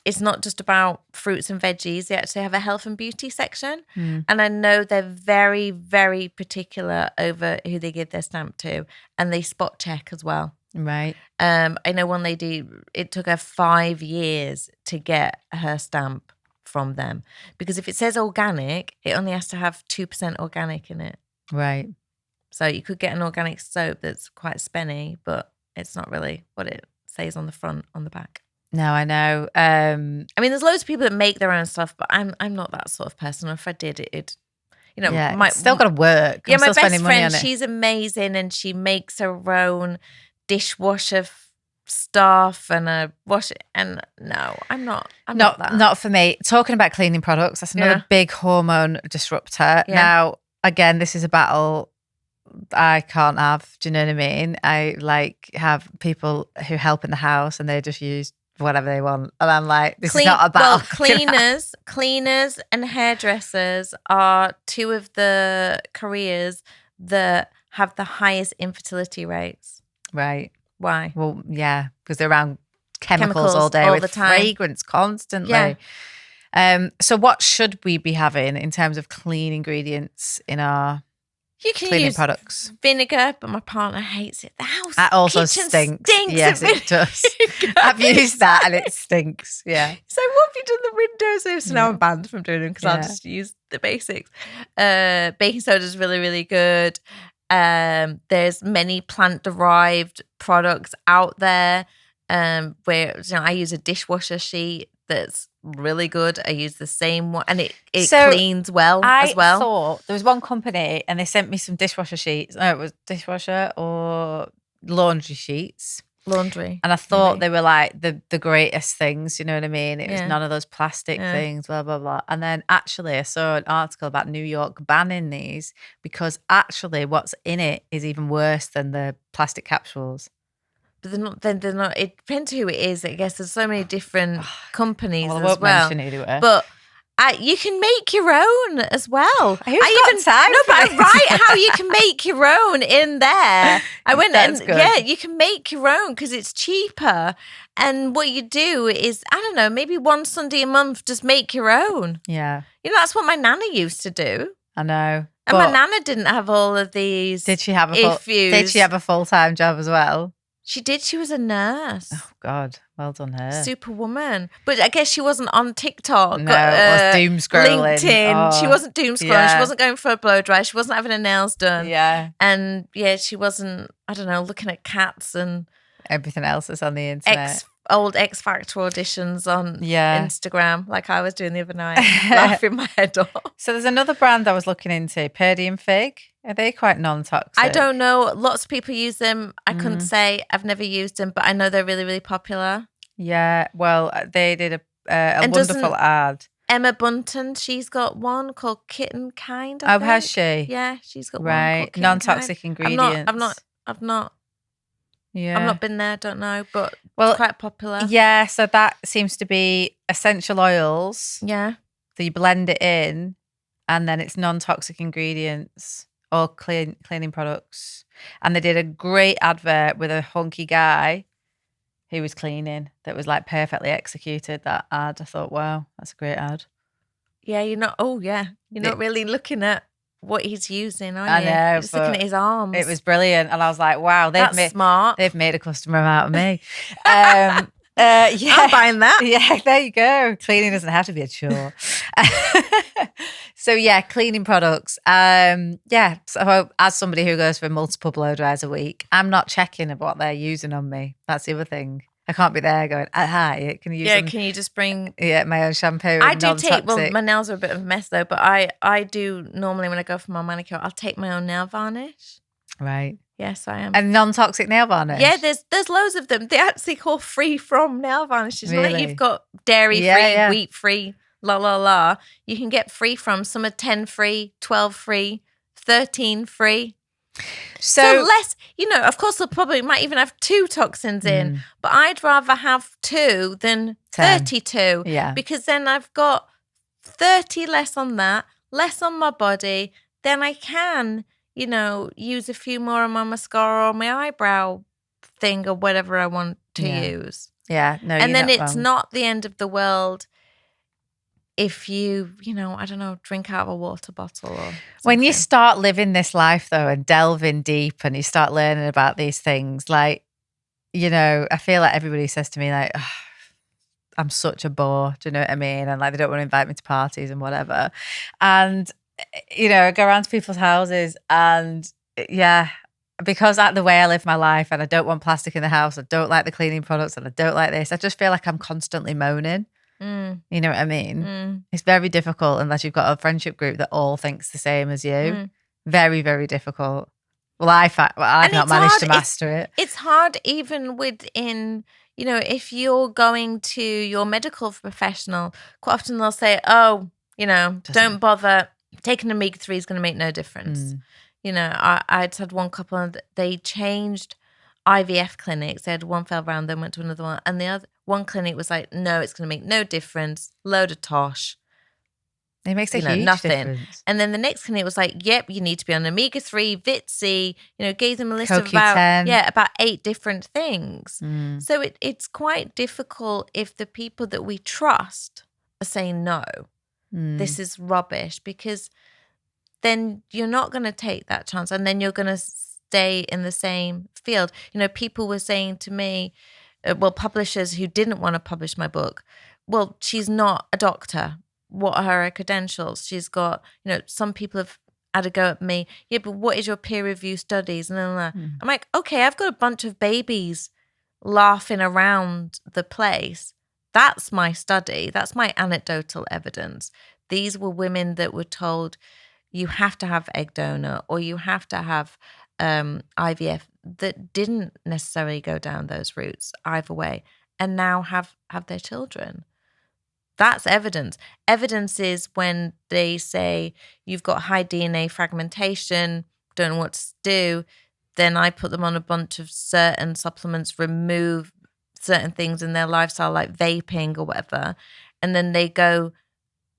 it's not just about fruits and veggies. They actually have a health and beauty section. And I know they're very, very particular over who they give their stamp to. And they spot check as well. Right. I know one lady, it took her 5 years to get her stamp from them. Because if it says organic, it only has to have 2% organic in it. Right. So you could get an organic soap that's quite spenny, but it's not really what it says on the front, on the back. No, I know. I mean, there's loads of people that make their own stuff, but I'm not that sort of person. Or if I did, it'd it's still got to work. My best friend, she's amazing, and she makes her own dishwasher stuff and I wash it. And no, I'm not that. Not for me. Talking about cleaning products, that's another big hormone disruptor. Yeah. Now, again, this is a battle I can't have. Do you know what I mean? I like have people who help in the house and they just use whatever they want. And I'm like, this is not a battle. Well, cleaners and hairdressers are two of the careers that have the highest infertility rates. Right. Why? Well, yeah, because they're around chemicals all day all with the time. fragrance constantly. Yeah. So what should we be having in terms of clean ingredients in our You can cleaning use products? vinegar, but my partner hates it. The house That also kitchen stinks. Yes, of it does. vinegar. I've used that and it stinks. Yeah. So what have you done the windows with? So now I'm banned from doing them because I'll Yeah. just use the basics. Baking soda is really, really good. There's many plant-derived products out there where I use a dishwasher sheet that's really good. I use the same one and it So cleans well as well. I thought there was one company and they sent me some dishwasher sheets. No, it was dishwasher or laundry sheets. Laundry. And I thought maybe. they were like the greatest things, you know what I mean? It was Yeah. none of those plastic Yeah. things, blah, blah, blah. And then actually I saw an article about New York banning these because actually what's in it is even worse than the plastic capsules. But they're not. It depends who it is. I guess there's so many different companies Well, I as won't well. mention who they were. But you can make your own as well. Who's got time no, for but I this? write how you can make your own in there. I went That's and good. yeah, you can make your own because it's cheaper. And what you do is, I don't know, maybe one Sunday a month, just make your own. Yeah, You know, that's what my nana used to do. I know. And my But nana didn't have all of these. did she have a issues. full-time job as well? She did. She was a nurse. Oh God, well done her. Superwoman. But I guess she wasn't on TikTok. No, it was doom scrolling. LinkedIn. She Oh, wasn't doom scrolling. yeah. She wasn't going for a blow dry. She wasn't having her nails done. Yeah, And yeah, she wasn't, I don't know, looking at cats and everything else that's on the internet. old X Factor auditions on Yeah. Instagram, like I was doing the other night, laughing my head off. So there's another brand I was looking into, Purdy and Fig. Are they quite non-toxic? I don't know. Lots of people use them. I couldn't say. I've never used them, but I know they're really, really popular. Yeah, well, they did a And wonderful doesn't- ad. Emma Bunton, she's got one called Kitten Kind. Oh, has she? Yeah, she's got one Right, called Kitten non-toxic Kind. ingredients. I've not Yeah. been there. Don't know, but Well, it's quite popular. Yeah, so that seems to be essential oils. Yeah. So you blend it in, and then it's non-toxic ingredients or cleaning products. And they did a great advert with a hunky guy who was cleaning that was like perfectly executed. That ad, I thought, wow, that's a great ad. Yeah, you're not. Oh, yeah, you're not really looking at what he's using, are you? I know, You're just looking but at his arms. It was brilliant, and I was like, wow, That's smart. they've made a customer out of me. Yeah. I'm buying that. Yeah, there you go. Cleaning doesn't have to be a chore. So yeah, cleaning products. Yeah. So as somebody who goes for multiple blow dries a week, I'm not checking of what they're using on me. That's the other thing. I can't be there going, hi, can you use some, Can you just bring? my own shampoo? I and do take. Well, non-toxic? my nails are a bit of a mess though, but I do normally when I go for my manicure, I'll take my own nail varnish. Right. Yes, I am. And non-toxic nail varnish. Yeah, there's loads of them. They actually call free from nail varnishes. Not Really? like you've got dairy free, Yeah. wheat free, la la la. You can get free from. Some are 10 free, 12 free, 13 free. So less, of course they'll probably might even have 2 toxins in, but I'd rather have 2 than 10. 32. Yeah. Because then I've got 30 less on that, less on my body. Then I can, use a few more on my mascara or my eyebrow thing or whatever I want to use. Yeah. No, And you're then not it's wrong. not the end of the world if you, I don't know, drink out of a water bottle or When you something. start living this life though and delving deep and you start learning about these things, like, I feel like everybody says to me like, "Oh, I'm such a bore. Do you know what I mean? And like they don't want to invite me to parties and whatever. And, I go around to people's houses and yeah, because of the way I live my life and I don't want plastic in the house, I don't like the cleaning products and I don't like this, I just feel like I'm constantly moaning. You know what I mean? It's very difficult unless you've got a friendship group that all thinks the same as you. Very, very difficult. Well, I've not managed to master it. It's hard even within, if you're going to your medical professional, quite often they'll say, oh, don't bother. Taking omega-3 is going to make no difference. I'd had one couple and they changed IVF clinics. They had one fell around, then went to another one. And the other one clinic was like, no, it's going to make no difference. Load of tosh. It makes a huge difference. And then the next clinic was like, yep, you need to be on omega-3, Vit C, gave them a list of CoQ10. about 8 different things. So it's quite difficult if the people that we trust are saying no, this is rubbish, because then you're not going to take that chance and then you're going to stay in the same field. People were saying to me, publishers who didn't want to publish my book, well, she's not a doctor. What are her credentials? She's got, some people have had a go at me. Yeah, but what is your peer review studies? And then I'm like, okay, I've got a bunch of babies laughing around the place. That's my study. That's my anecdotal evidence. These were women that were told you have to have egg donor or you have to have IVF that didn't necessarily go down those routes either way and now have their children. That's evidence. Evidence is when they say you've got high DNA fragmentation, don't know what to do, then I put them on a bunch of certain supplements, remove certain things in their lifestyle like vaping or whatever, and then they go,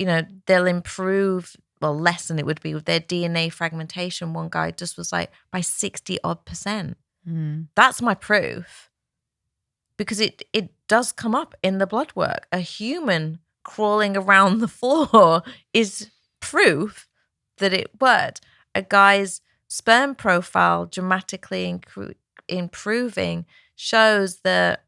they'll improve, less than it would be with their DNA fragmentation. One guy just was like by 60-odd%. That's my proof, because it does come up in the blood work. A human crawling around the floor is proof that it worked. A guy's sperm profile dramatically improving shows that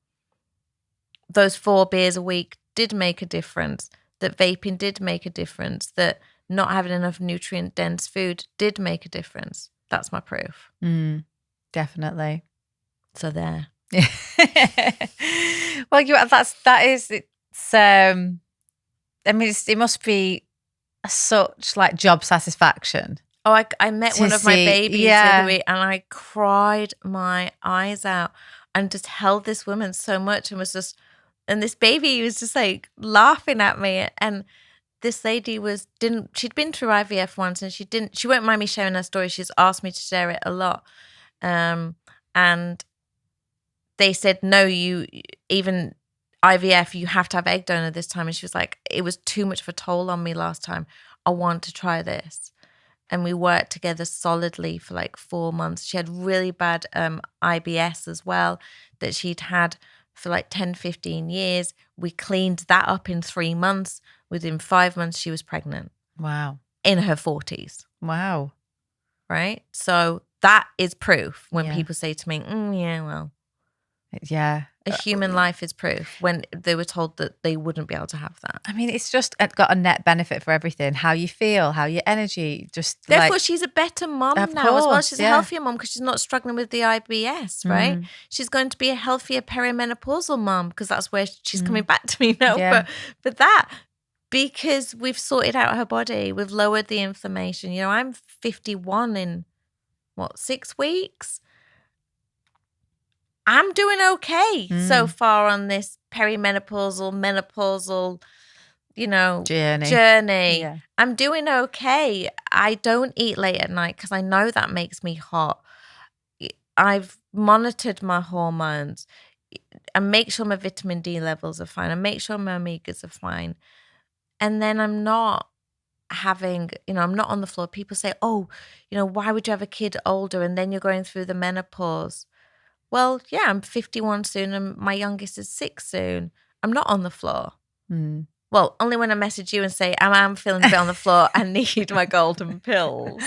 those 4 beers a week did make a difference, that vaping did make a difference, that not having enough nutrient-dense food did make a difference. That's my proof. Definitely. So there. Well, it must be such like job satisfaction. Oh, I met one of my babies the other week and I cried my eyes out and just held this woman so much and this baby was just like laughing at me. And this lady she'd been through IVF once and she won't mind me sharing her story. She's asked me to share it a lot. And they said, no, even IVF, you have to have egg donor this time. And she was like, it was too much of a toll on me last time. I want to try this. And we worked together solidly for like 4 months. She had really bad IBS as well that she'd had for like 10, 15 years. We cleaned that up in 3 months. Within 5 months, she was pregnant. Wow. In her 40s. Wow. Right? So that is proof when people say to me, yeah. A human life is proof, when they were told that they wouldn't be able to have that. I mean, it's just got a net benefit for everything. How you feel, how your energy, just therefore she's a better mom now as well. She's a healthier mom because she's not struggling with the IBS, right? She's going to be a healthier perimenopausal mom because that's where she's coming back to me now. Yeah. But that, because we've sorted out her body, we've lowered the inflammation. I'm 51 in 6 weeks? I'm doing okay so far on this perimenopausal, menopausal, journey. Yeah. I'm doing okay. I don't eat late at night because I know that makes me hot. I've monitored my hormones. I make sure my vitamin D levels are fine. I make sure my omegas are fine. And then I'm not having, I'm not on the floor. People say, oh, why would you have a kid older and then you're going through the menopause? Well, yeah, I'm 51 soon and my youngest is 6 soon. I'm not on the floor. Well, only when I message you and say, I'm feeling a bit on the floor, I need my golden pills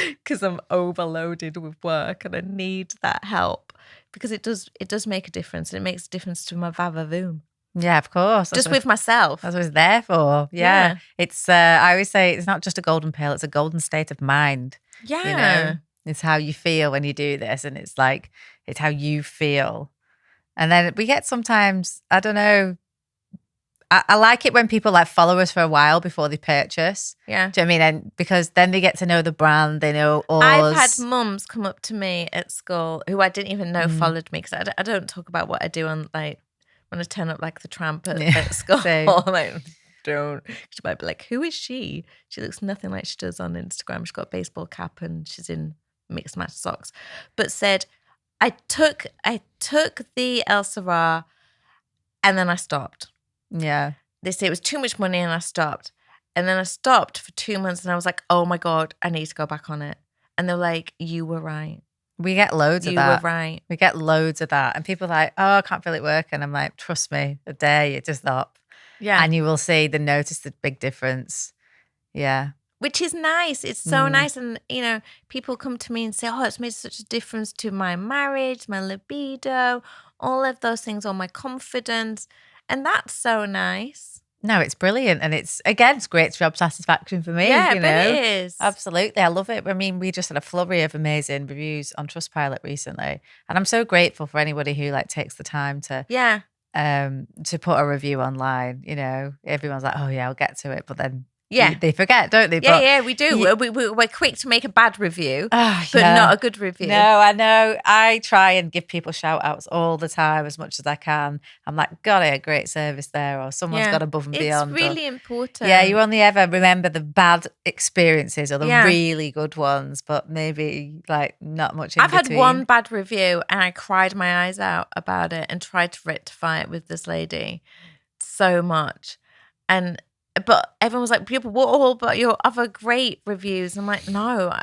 because I'm overloaded with work and I need that help, because it does make a difference, and it makes a difference to my va-va-voom. Yeah, of course. Just with myself. That's what it's there for. Yeah. It's, I always say it's not just a golden pill, it's a golden state of mind. Yeah. It's how you feel when you do this, and it's like, it's how you feel. And then we get sometimes, I don't know, I like it when people like follow us for a while before they purchase. Yeah. Do you know what I mean? And because then they get to know the brand, they know us. I've had mums come up to me at school who I didn't even know followed me, because I don't talk about what I do on, like, when I turn up like the tramp at school. Like, don't. She might be like, who is she? She looks nothing like she does on Instagram. She's got a baseball cap and she's in mixed match socks. But said, I took the Elle Sera and then I stopped. Yeah. They say it was too much money and I stopped. And then I stopped for 2 months and I was like, oh my God, I need to go back on it. And they're like, you were right. We get loads of that. You were right. We get loads of that. And people are like, oh, I can't feel it working. I'm like, trust me, a day it just stop. Yeah. And you will see notice the big difference. Yeah. Which is nice. It's so nice. And, you know, people come to me and say, oh, it's made such a difference to my marriage, my libido, all of those things, all my confidence. And that's so nice. No, it's brilliant. And it's great job satisfaction for me. Yeah, you but know? it is. Absolutely. I love it. I mean, we just had a flurry of amazing reviews on Trustpilot recently. And I'm so grateful for anybody who like takes the time to put a review online. You know, everyone's like, oh yeah, I'll get to it. But then they forget, don't they? Yeah, we do. We're quick to make a bad review, but not a good review. No, I know. I try and give people shout outs all the time as much as I can. I'm like, got it, great service there, or someone's got above and beyond. It's really important. Yeah, you only ever remember the bad experiences or the really good ones, but maybe like not much in I've between. had one bad review and I cried my eyes out about it and tried to rectify it with this lady so much. But everyone was like, what about your other great reviews? And I'm like, no.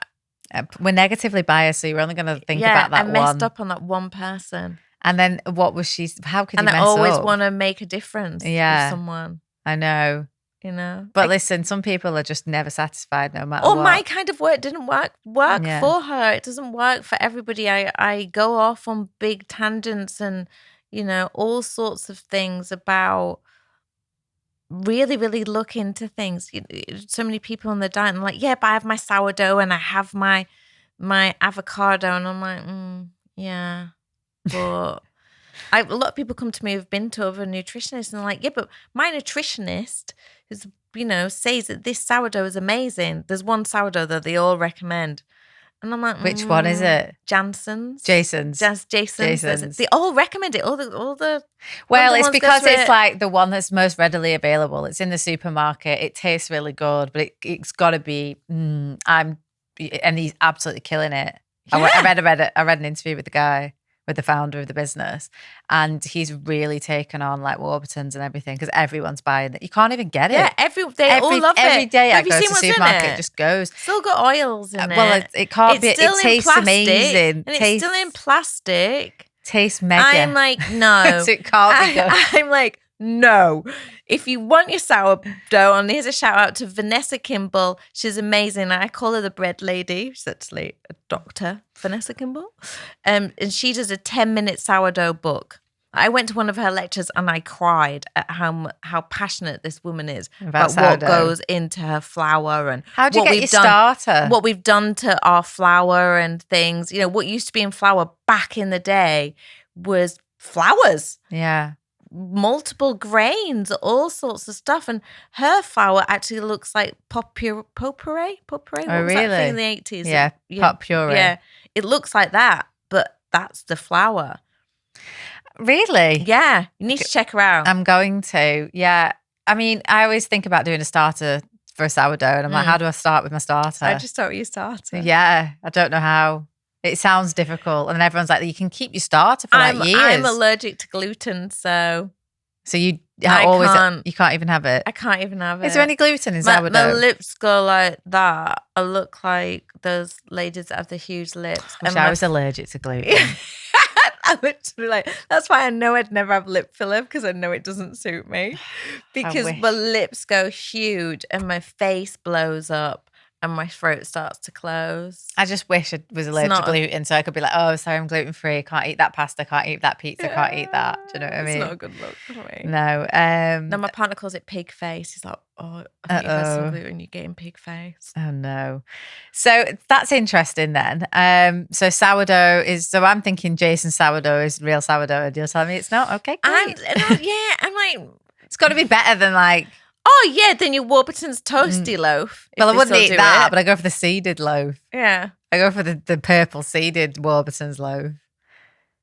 We're negatively biased, so you're only going to think about that one. I messed up on that one person. And then what was she, how could you mess up? And I always want to make a difference with someone. I know. You know? But listen, some people are just never satisfied no matter what. Or my kind of work didn't work for her. It doesn't work for everybody. I go off on big tangents and, you know, all sorts of things about really, really look into things. So many people on the diet, and like, yeah, but I have my sourdough and I have my avocado, and I'm like, yeah, but a lot of people come to me who've been to other nutritionists, and they're like, yeah, but my nutritionist is, you know, says that this sourdough is amazing. There's one sourdough that they all recommend. And I'm like, which one is it? Jason's. Jason's. They all recommend it. All the. Well, it's because it's like the one that's most readily available. It's in the supermarket. It tastes really good, but it's got to be. And he's absolutely killing it. Yeah. I read an interview with the guy, with the founder of the business, and he's really taken on like Warburtons and everything because everyone's buying it. You can't even get it. Yeah, they all love it. Every day I go to the supermarket, it just goes. Still got oils in it. Well, it can't be. It tastes amazing. And it's still in plastic. Tastes mega. I'm like, no. So it can't be good. I'm like, no. If you want your sourdough, and here's a shout out to Vanessa Kimball. She's amazing. I call her the bread lady. She's actually a doctor, Vanessa Kimball. And she does a 10-minute sourdough book. I went to one of her lectures and I cried at how passionate this woman is about what goes into her flour and how do you get your starter? What we've done to our flour and things. You know, what used to be in flour back in the day was flours. Yeah. Multiple grains, all sorts of stuff, and her flour actually looks like potpourri. What was that thing in the 80s? Yeah, potpourri. Yeah, it looks like that, but that's the flour. Really? Yeah, you need to check her out. I'm going to. Yeah, I mean, I always think about doing a starter for a sourdough, and I'm like, how do I start with my starter? I just start with your starter. Yeah, I don't know how. It sounds difficult, and everyone's like, "You can keep your starter for years." I'm allergic to gluten, so you can't. You can't even have it. I can't even have it. Is there any gluten in sourdough? My lips go like that. I look like those ladies that have the huge lips. I was allergic to gluten. I literally like. That's why I know I'd never have lip filler because I know it doesn't suit me. Because my lips go huge and my face blows up. And my throat starts to close. I just wish I was allergic to gluten so I could be like, oh, sorry, I'm gluten-free. Can't eat that pasta, can't eat that pizza, can't eat that. Do you know what I mean? It's not a good look for me. No. No, my partner calls it pig face. He's like, oh, I think you've had some gluten, you're getting pig face. Oh, no. So that's interesting then. So sourdough is, so I'm thinking Jason's sourdough is real sourdough and you're telling me it's not? Okay, great. I'm like... It's got to be better than like. Oh yeah, then your Warburton's toasty loaf. Well, I they wouldn't still eat do that, it. but I go for the seeded loaf. Yeah, I go for the purple seeded Warburton's loaf.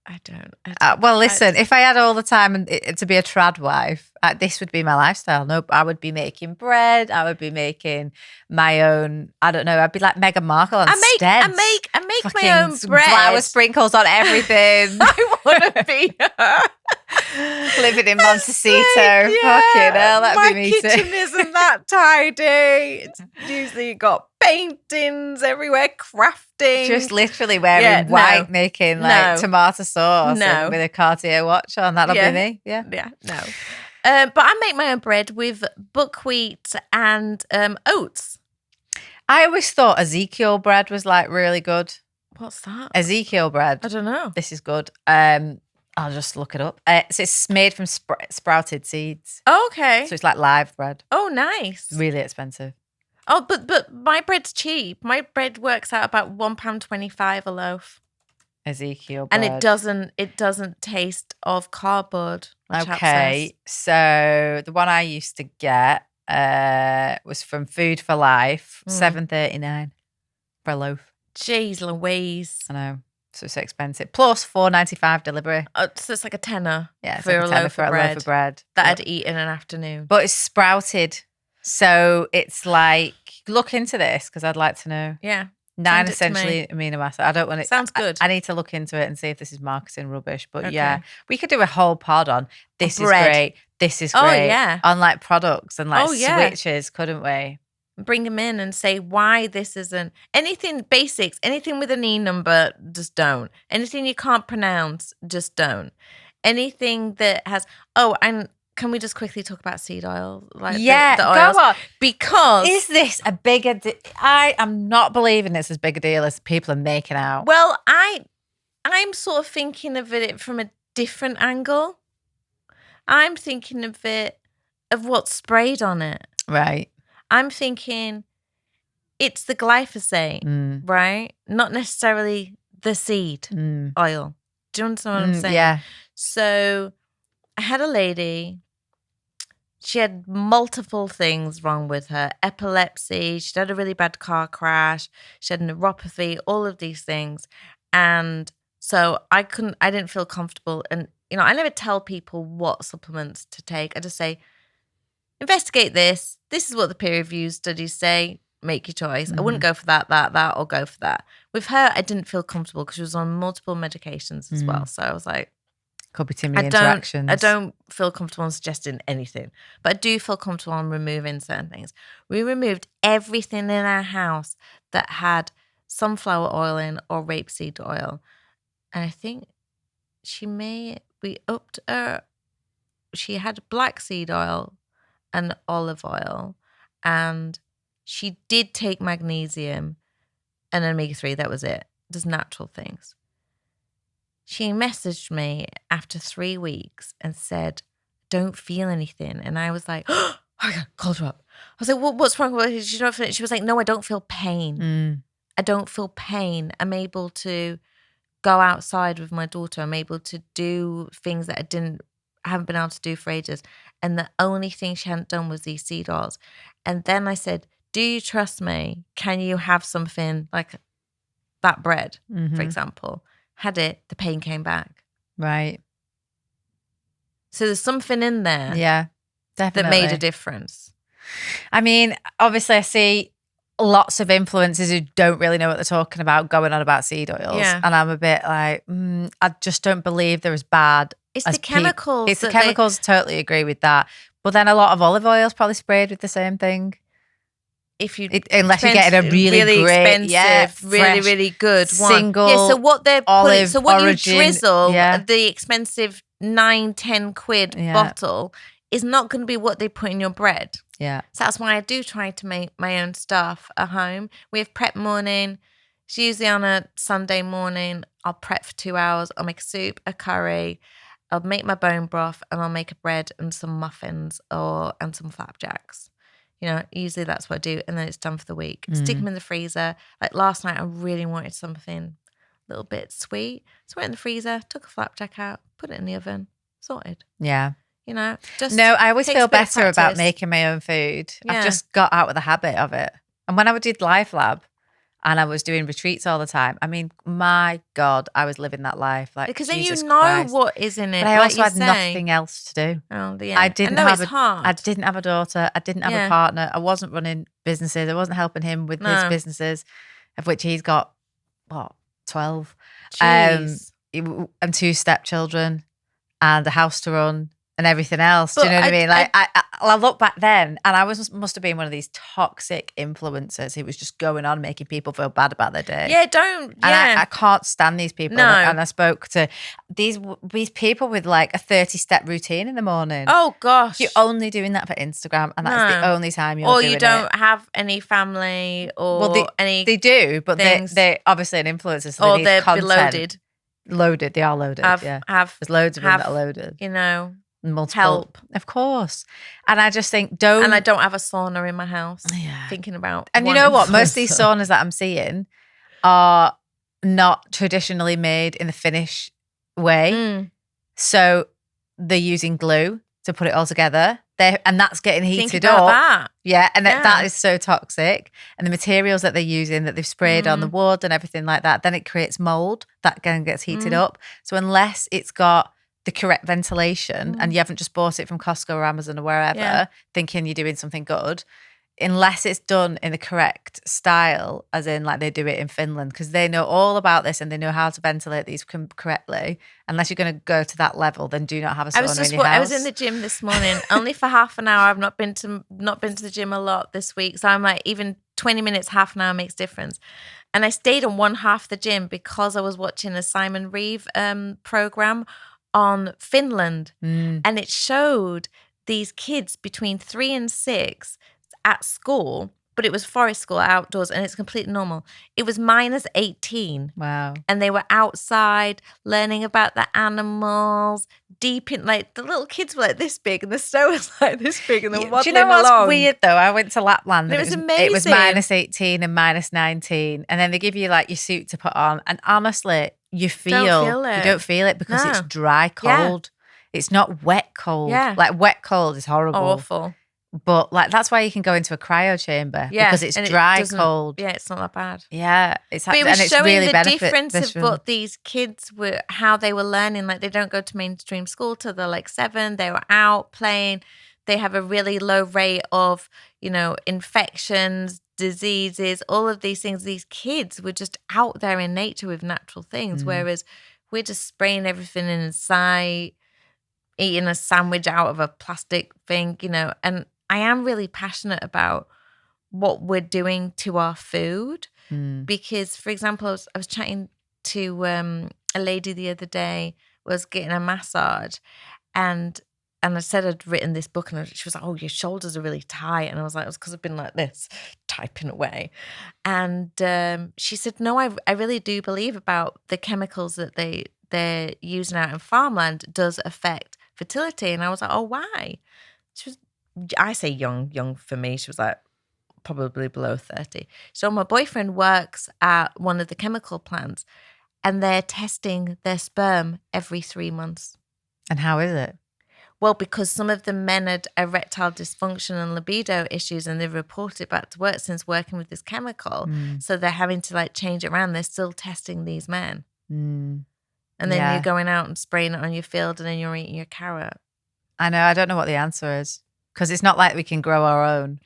I don't. Well, listen, if I had all the time to be a trad wife, this would be my lifestyle. No, I would be making bread. I would be making my own. I don't know. I'd be like Meghan Markle on I make my own bread. Flour sprinkles on everything. I want to be her. Living in Montecito. Yeah. Fucking hell, that'd my be me too. kitchen isn't that tidy. It's usually got paintings everywhere, crafting. Just literally wearing white, making like tomato sauce and with a Cartier watch on. That'll be me. Yeah. Yeah, no. But I make my own bread with buckwheat and oats. I always thought Ezekiel bread was like really good. What's that? Ezekiel bread. I don't know. This is good. I'll just look it up. So it's made from sprouted seeds. Oh, okay. So it's like live bread. Oh, nice. Really expensive. Oh, but my bread's cheap. My bread works out about £1.25 a loaf. Ezekiel bread. And it doesn't taste of cardboard. Okay. So the one I used to get was from Food for Life, $7.39 for a loaf. Jeez Louise. I know. So it's expensive. Plus $4.95 delivery. So it's like a tenner. Yeah, for, like a loaf of bread that I'd I'd eat in an afternoon. But it's sprouted. So it's like, look into this because I'd like to know. Yeah. 9 essentially amino acids. I don't want it. Sounds good. I need to look into it and see if this is marketing rubbish. But yeah, we could do a whole pod on this is great. This is great. Oh, yeah. On like products and like switches, couldn't we? Bring them in and say why this isn't anything basics, anything with an E number, just don't. Anything you can't pronounce, just don't. Anything that has, and can we just quickly talk about seed oil? Like the oils? Go on. Because is this a bigger I am not believing it's as big a deal as people are making out. Well, I'm sort of thinking of it from a different angle. I'm thinking of it of what's sprayed on it. Right. I'm thinking it's the glyphosate, right? Not necessarily the seed oil. Do you understand what I'm saying? Yeah. So I had a lady, she had multiple things wrong with her. Epilepsy, she'd had a really bad car crash, she had neuropathy, all of these things. And so I didn't feel comfortable. And, I never tell people what supplements to take. I just say, investigate this. This is what the peer review studies say. Make your choice. I wouldn't go for that, or go for that. With her, I didn't feel comfortable because she was on multiple medications as well. So I was like, could be too many interactions. I don't feel comfortable in suggesting anything, but I do feel comfortable on removing certain things. We removed everything in our house that had sunflower oil in or rapeseed oil. And I think she had black seed oil and olive oil, and she did take magnesium and omega-3. That was it. Just natural things. She messaged me after 3 weeks and said, don't feel anything. And I was like, oh my God, called her up. I was like, well, what's wrong with her? She was like, no, I don't feel pain. I don't feel pain. I'm able to go outside with my daughter. I'm able to do things that I haven't been able to do for ages. And the only thing she hadn't done was these seed oils. And then I said, do you trust me? Can you have something like that bread, for example? Had it, the pain came back. Right. So there's something in there. Yeah, definitely. That made a difference. I mean, obviously I see lots of influencers who don't really know what they're talking about going on about seed oils. Yeah. And I'm a bit like, I just don't believe they're as bad. It's the chemicals. It's the chemicals, totally agree with that. But then a lot of olive oil is probably sprayed with the same thing. Unless you're getting a really great, expensive, really, really good one. Single so what they're olive so what origin, you drizzle, the expensive 9-10 quid bottle is not going to be what they put in your bread. Yeah. So that's why I do try to make my own stuff at home. We have prep morning. It's usually on a Sunday morning. I'll prep for 2 hours. I'll make a soup, a curry. I'll make my bone broth, and I'll make a bread and some muffins and some flapjacks. Usually that's what I do, and then it's done for the week. Stick them in the freezer. Like last night, I really wanted something a little bit sweet. So I went in the freezer, took a flapjack out, put it in the oven, sorted. Yeah. You know, just No, I always takes feel a bit of better about practice. making my own food. Yeah. I've just got out of the habit of it. And when I did Life Lab and I was doing retreats all the time, I mean, my God, I was living that life. Like, Because then Jesus you know Christ. what is in it. But I like also you had say. nothing else to do. Oh, yeah. I didn't know have it's hard. I didn't have a daughter. I didn't have a partner. I wasn't running businesses. I wasn't helping him with his businesses, of which he's got, 12? Jeez. And 2 stepchildren and a house to run and everything else. Do you know what I mean? Like, I look back then and I must have been one of these toxic influencers who was just going on making people feel bad about their day. Yeah, don't. And Yeah. I can't stand these people. No. And I spoke to these people with like a 30-step routine in the morning. Oh, gosh. You're only doing that for Instagram, and that's the only time you're doing it. Or you don't have any family or any. They do, but they're obviously an influencer, so they need content. Loaded. Loaded, they are loaded. There's loads of them that are loaded. You know, multiple help, of course. And I just think and I don't have a sauna in my house. Thinking about. And you know what? Most of these saunas that I'm seeing are not traditionally made in the Finnish way. So they're using glue to put it all together. And that's getting heated up. That. Yeah, and that is so toxic. And the materials that they're using, that they've sprayed on the wood and everything like that, then it creates mold that again gets heated up. So unless it's got the correct ventilation and you haven't just bought it from Costco or Amazon or wherever, thinking you're doing something good, unless it's done in the correct style, as in like they do it in Finland, because they know all about this and they know how to ventilate these correctly. Unless you're going to go to that level, then do not have a sauna in your house. I was in the gym this morning, only for half an hour. I've not been to the gym a lot this week, so I'm like, even 20 minutes, half an hour makes difference. And I stayed on one half the gym because I was watching a Simon Reeve program on Finland, and it showed these kids between 3 and 6 at school, but it was forest school outdoors, and it's completely normal. It was -18. Wow. And they were outside learning about the animals, deep in, like, the little kids were like this big and the snow was like this big and they were waddling along. Do you know what's weird though? I went to Lapland and it was amazing. It was -18 and -19, and then they give you like your suit to put on, and honestly, you don't feel it because it's dry cold. It's not wet cold. Yeah. Like wet cold is horrible. Awful. But like that's why you can go into a cryo chamber because it's dry cold. Yeah, it's not that bad. Yeah, but it was and showing really the difference of what these kids were, how they were learning. Like they don't go to mainstream school till they're like 7. They were out playing. They have a really low rate of, infections, diseases, all of these things. These kids were just out there in nature with natural things, whereas we're just spraying everything inside, eating a sandwich out of a plastic thing, and I am really passionate about what we're doing to our food because, for example, I was chatting to a lady the other day, was getting a massage, and I said I'd written this book, and she was like, "Oh, your shoulders are really tight," and I was like, "It was because I've been like this, typing away." And she said, "No, I really do believe about the chemicals that they're using out in farmland does affect fertility." And I was like, "Oh, why?" I say young for me. She was like, probably below 30. So my boyfriend works at one of the chemical plants, and they're testing their sperm every 3 months. And how is it? Well, because some of the men had erectile dysfunction and libido issues, and they've reported back to work since working with this chemical. So they're having to like change it around. They're still testing these men. And then you're going out and spraying it on your field, and then you're eating your carrot. I know. I don't know what the answer is because it's not like we can grow our own.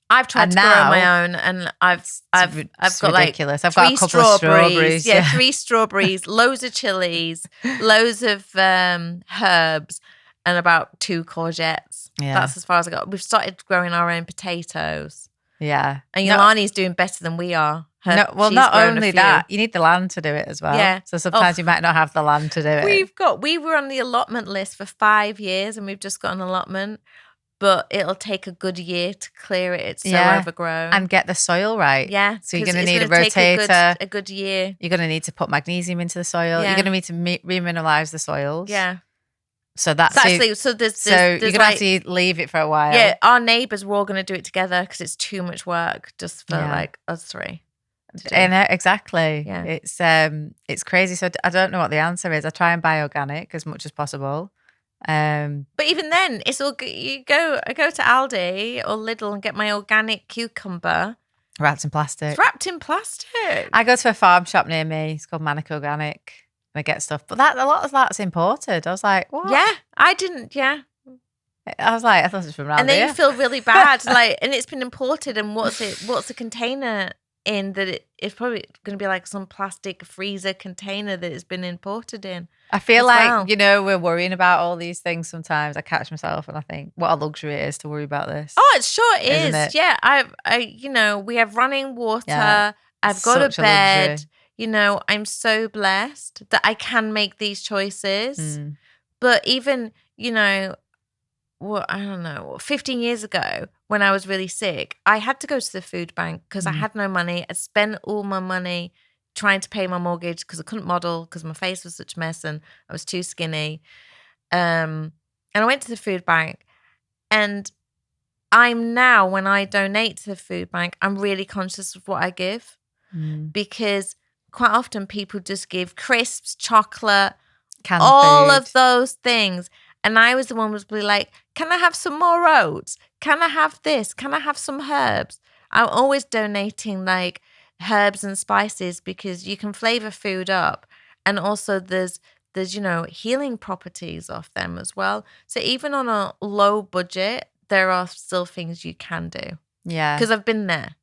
I've tried to grow my own, and I've got ridiculous. Like I've got a couple of strawberries. Yeah, 3 strawberries, loads of chilies, loads of herbs, and about 2 courgettes. Yeah. That's as far as I got. We've started growing our own potatoes. Yeah. And Yolani's doing better than we are. Not only that, you need the land to do it as well. Yeah. So sometimes you might not have the land to do it. We were on the allotment list for 5 years, and we've just got an allotment. But it'll take a good year to clear it. It's so overgrown. And get the soil right. Yeah. So you're going to need a rotator. A good year. You're going to need to put magnesium into the soil. Yeah. You're going to need to remineralize the soils. Yeah. So that's actually, so there's you're going to have to leave it for a while. Yeah. Our neighbours were all going to do it together because it's too much work just for like us 3. Exactly. Yeah. It's crazy. So I don't know what the answer is. I try and buy organic as much as possible. But even then, it's all I go to Aldi or Lidl and get my organic cucumber. Wrapped in plastic. It's wrapped in plastic. I go to a farm shop near me. It's called Manic Organic. And I get stuff. But a lot of that's imported. I was like, what? Yeah, I didn't, yeah. I was like, I thought it was from around And then here. you feel really bad. And it's been imported, and what's the container in that it's probably going to be like some plastic freezer container that it's been imported in. I feel as like, well. We're worrying about all these things sometimes. I catch myself and I think, what a luxury it is to worry about this. Oh, it sure is. Isn't it? Yeah, we have running water. Yeah, I've got a such a bed. luxury. I'm so blessed that I can make these choices. But even, I don't know, 15 years ago when I was really sick, I had to go to the food bank because I had no money. I spent all my money trying to pay my mortgage because I couldn't model because my face was such a mess and I was too skinny. And I went to the food bank, and I'm now, when I donate to the food bank, I'm really conscious of what I give because quite often people just give crisps, chocolate, Canned all food. of those things. And I was the one who was like, can I have some more oats? Can I have this? Can I have some herbs? I'm always donating like herbs and spices because you can flavor food up. And also there's healing properties of them as well. So even on a low budget, there are still things you can do. Yeah. Because I've been there.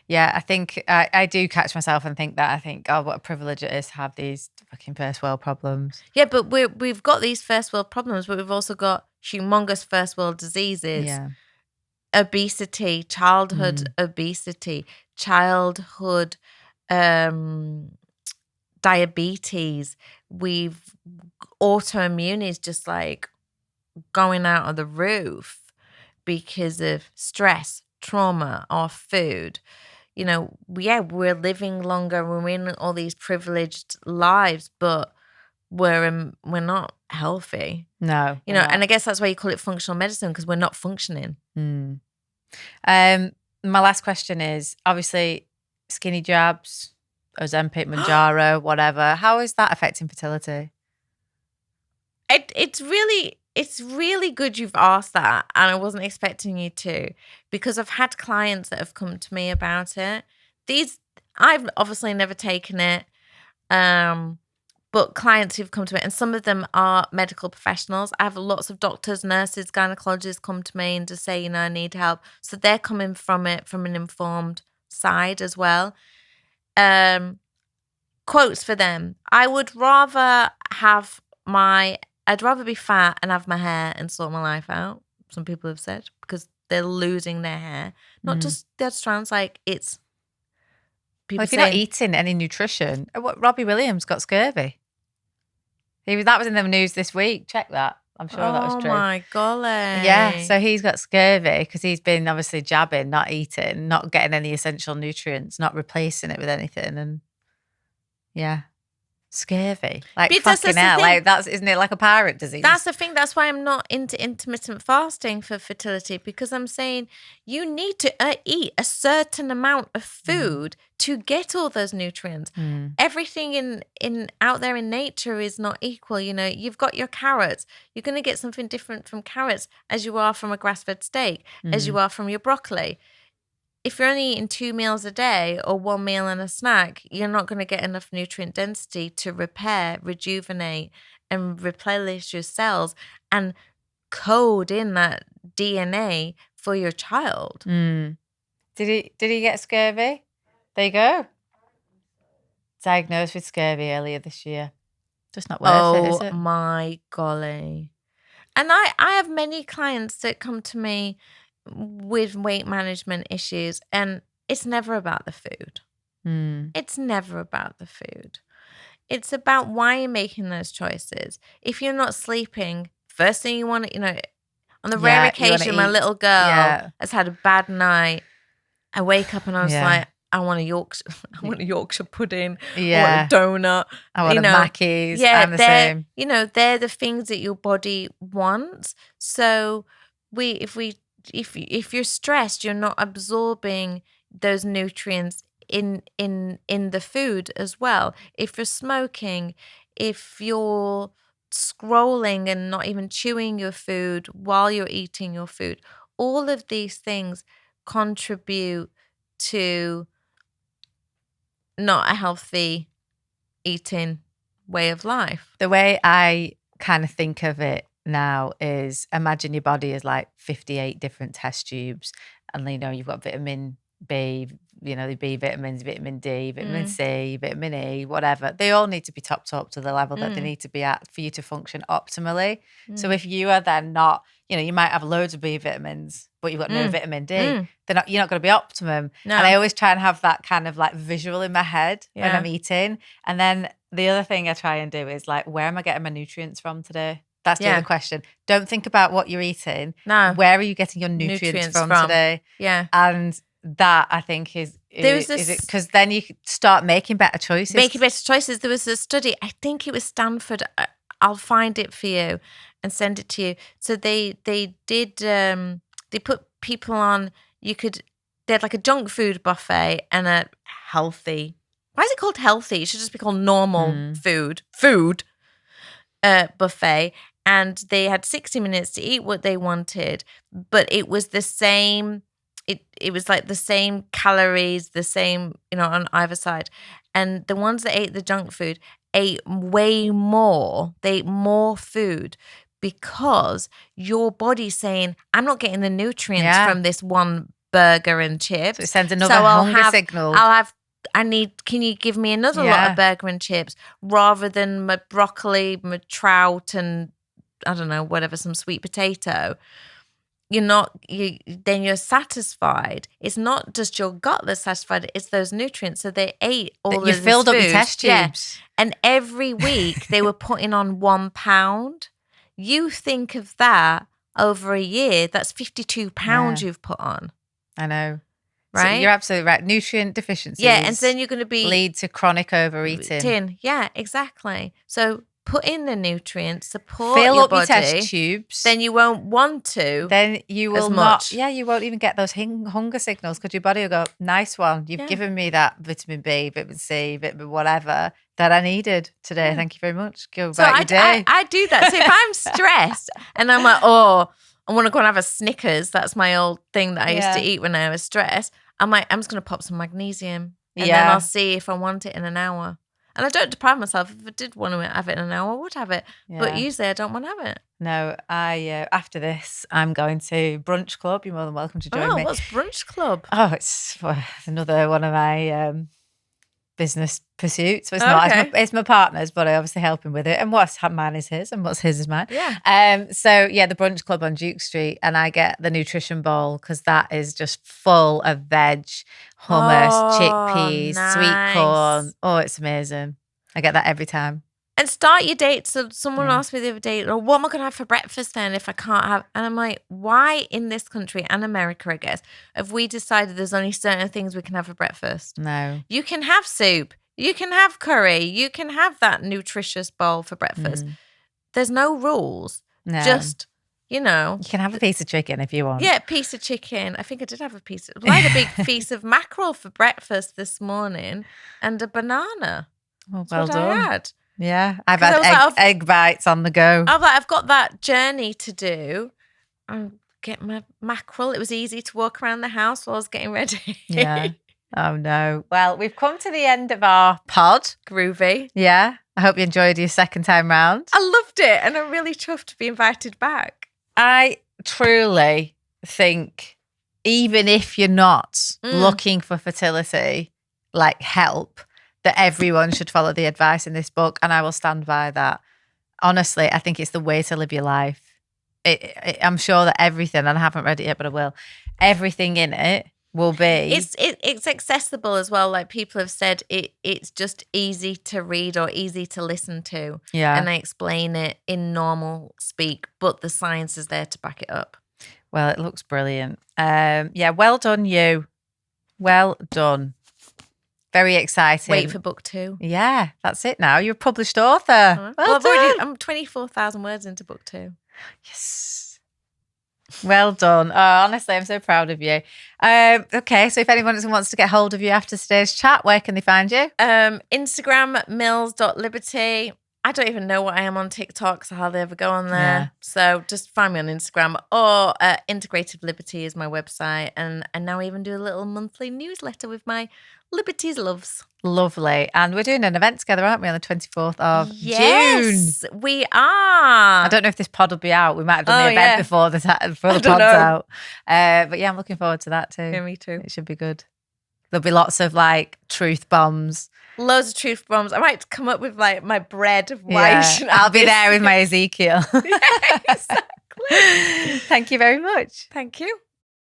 Yeah, I think I do catch myself and think that. I think, oh, what a privilege it is to have these fucking first world problems. Yeah, but we've got these first world problems, but we've also got humongous first world diseases. Yeah. Obesity, childhood obesity, childhood diabetes. We've autoimmune is just like going out of the roof because of stress, trauma, or food. We're living longer. We're in all these privileged lives, but we're not healthy. No. And I guess that's why you call it functional medicine, because we're not functioning. My last question is, obviously, skinny jabs, Ozempic, Mounjaro, whatever. How is that affecting fertility? It's really good you've asked that, and I wasn't expecting you to, because I've had clients that have come to me about it. I've obviously never taken it, but clients who've come to me, and some of them are medical professionals. I have lots of doctors, nurses, gynecologists come to me and just say, I need help. So they're coming from it from an informed side as well. Quotes for them: I would rather I'd rather be fat and have my hair and sort my life out, some people have said, because they're losing their hair. Not just dead strands, like it's people Well, if you're not eating any nutrition, Robbie Williams got scurvy. That was in the news this week. Check that. I'm sure that was true. Oh my golly. Yeah, so he's got scurvy because he's been obviously jabbing, not eating, not getting any essential nutrients, not replacing it with anything. And yeah. Scurvy, like Because fucking that's the hell, thing. isn't it like a pirate disease? That's the thing. That's why I'm not into intermittent fasting for fertility, because I'm saying you need to eat a certain amount of food to get all those nutrients. Everything in out there in nature is not equal. You've got your carrots. You're going to get something different from carrots as you are from a grass-fed steak, as you are from your broccoli. If you're only eating 2 meals a day or 1 meal and a snack, you're not going to get enough nutrient density to repair, rejuvenate, and replenish your cells and code in that DNA for your child. Did he get scurvy? There you go. Diagnosed with scurvy earlier this year. Just not worth it, is it? Oh my golly. And I have many clients that come to me with weight management issues, and it's never about the food. It's never about the food. It's about why you're making those choices. If you're not sleeping, first thing you want to, on the rare occasion my little girl has had a bad night, I wake up and I was like, I want a Yorkshire pudding. I want a donut. I want a Mackey's. Yeah, I'm the same. They're the things that your body wants. So if you're stressed, you're not absorbing those nutrients in the food as well. If you're smoking, if you're scrolling and not even chewing your food while you're eating your food. All of these things contribute to not a healthy eating way of life. The way I kind of think of it now is, imagine your body is like 58 different test tubes, and you've got vitamin B, the B vitamins, vitamin D, vitamin C, vitamin E, whatever. They all need to be topped up to the level that they need to be at for you to function optimally. So if you are then not, you might have loads of B vitamins, but you've got no vitamin D, you're not going to be optimum. No. And I always try and have that kind of like visual in my head when I'm eating. And then the other thing I try and do is like, where am I getting my nutrients from today? That's the other question. Don't think about what you're eating. No. Where are you getting your nutrients from today? Yeah. And that, I think, is it, because then you start making better choices. There was a study, I think it was Stanford. I'll find it for you and send it to you. So they did, they put people on, they had like a junk food buffet and a healthy, why is it called healthy? It should just be called normal food buffet. And they had 60 minutes to eat what they wanted, but it was the same. It was like the same calories, the same, on either side. And the ones that ate the junk food ate way more. They ate more food because your body's saying, I'm not getting the nutrients from this one burger and chips. So it sends another hunger signal. Can you give me another lot of burger and chips rather than my broccoli, my trout, and I don't know, whatever, some sweet potato? Then you're satisfied. It's not just your gut that's satisfied, it's those nutrients. So they ate all of this food. You filled up your test tubes. And every week they were putting on 1 pound. You think of that over a year, that's 52 pounds you've put on. I know. Right? So you're absolutely right. Nutrient deficiencies. Yeah, and so then you're going to lead to chronic overeating. Yeah, exactly. So put in the nutrients, support fill your up body, your test tubes. Then you won't want to. Then you will as not. Much. Yeah, you won't even get those hunger signals because your body will go, nice one. You've given me that vitamin B, vitamin C, vitamin whatever that I needed today. Yeah. Thank you very much. Go about your day. I do that. So if I'm stressed and I'm like, I want to go and have a Snickers. That's my old thing that I used to eat when I was stressed. I'm like, I'm just going to pop some magnesium and then I'll see if I want it in an hour. And I don't deprive myself. If I did want to have it in an hour, I would have it. Yeah. But usually I don't want to have it. No, after this, I'm going to Brunch Club. You're more than welcome to join me. What's Brunch Club? Oh, it's another one of my business pursuits. So it's my partner's, but I obviously help him with it. And what's mine is his, and what's his is mine. Yeah. The Brunch Club on Duke Street, and I get the nutrition bowl because that is just full of veg, hummus, chickpeas, sweet corn. Oh, it's amazing. I get that every time. And start your date. So someone asked me the other day, what am I going to have for breakfast then if I can't have? And I'm like, why in this country and America, I guess, have we decided there's only certain things we can have for breakfast? No. You can have soup. You can have curry. You can have that nutritious bowl for breakfast. There's no rules. No. Just, You can have a piece of chicken if you want. Yeah, a piece of chicken. I think I did have I had a big piece of mackerel for breakfast this morning and a banana. Oh, well done. I had. Yeah, I've had egg bites on the go. I've got that journey to do. And get my mackerel. It was easy to walk around the house while I was getting ready. Yeah. Oh, no. Well, we've come to the end of our pod. Groovy. Yeah. I hope you enjoyed your second time round. I loved it. And I'm really chuffed to be invited back. I truly think even if you're not looking for fertility, like help, that everyone should follow the advice in this book. And I will stand by that. Honestly, I think it's the way to live your life. I'm sure that everything, and I haven't read it yet, but I will, everything in it will be. It's accessible as well. Like people have said, it's just easy to read or easy to listen to. Yeah. And I explain it in normal speak, but the science is there to back it up. Well, it looks brilliant. Well done, you. Well done. Very exciting. Wait for book 2. Yeah, that's it now. You're a published author. I'm 24,000 words into book 2. Yes. Well done. Oh, honestly, I'm so proud of you. Okay, so if anyone wants to get hold of you after today's chat, where can they find you? Instagram, mills.liberty. I don't even know what I am on TikTok, so I hardly ever go on there. Yeah. So just find me on Instagram, or Integrative Liberty is my website. And I now even do a little monthly newsletter with my Liberties Loves. Lovely. And we're doing an event together, aren't we, on the 24th of June? Yes, we are. I don't know if this pod will be out. We might have done the event before the pod's out. But yeah, I'm looking forward to that too. Yeah, me too. It should be good. There'll be lots of like truth bombs. Loads of truth bombs. I might come up with like my bread of white. Yeah, I'll be there with my Ezekiel. Yeah, exactly. Thank you very much. Thank you.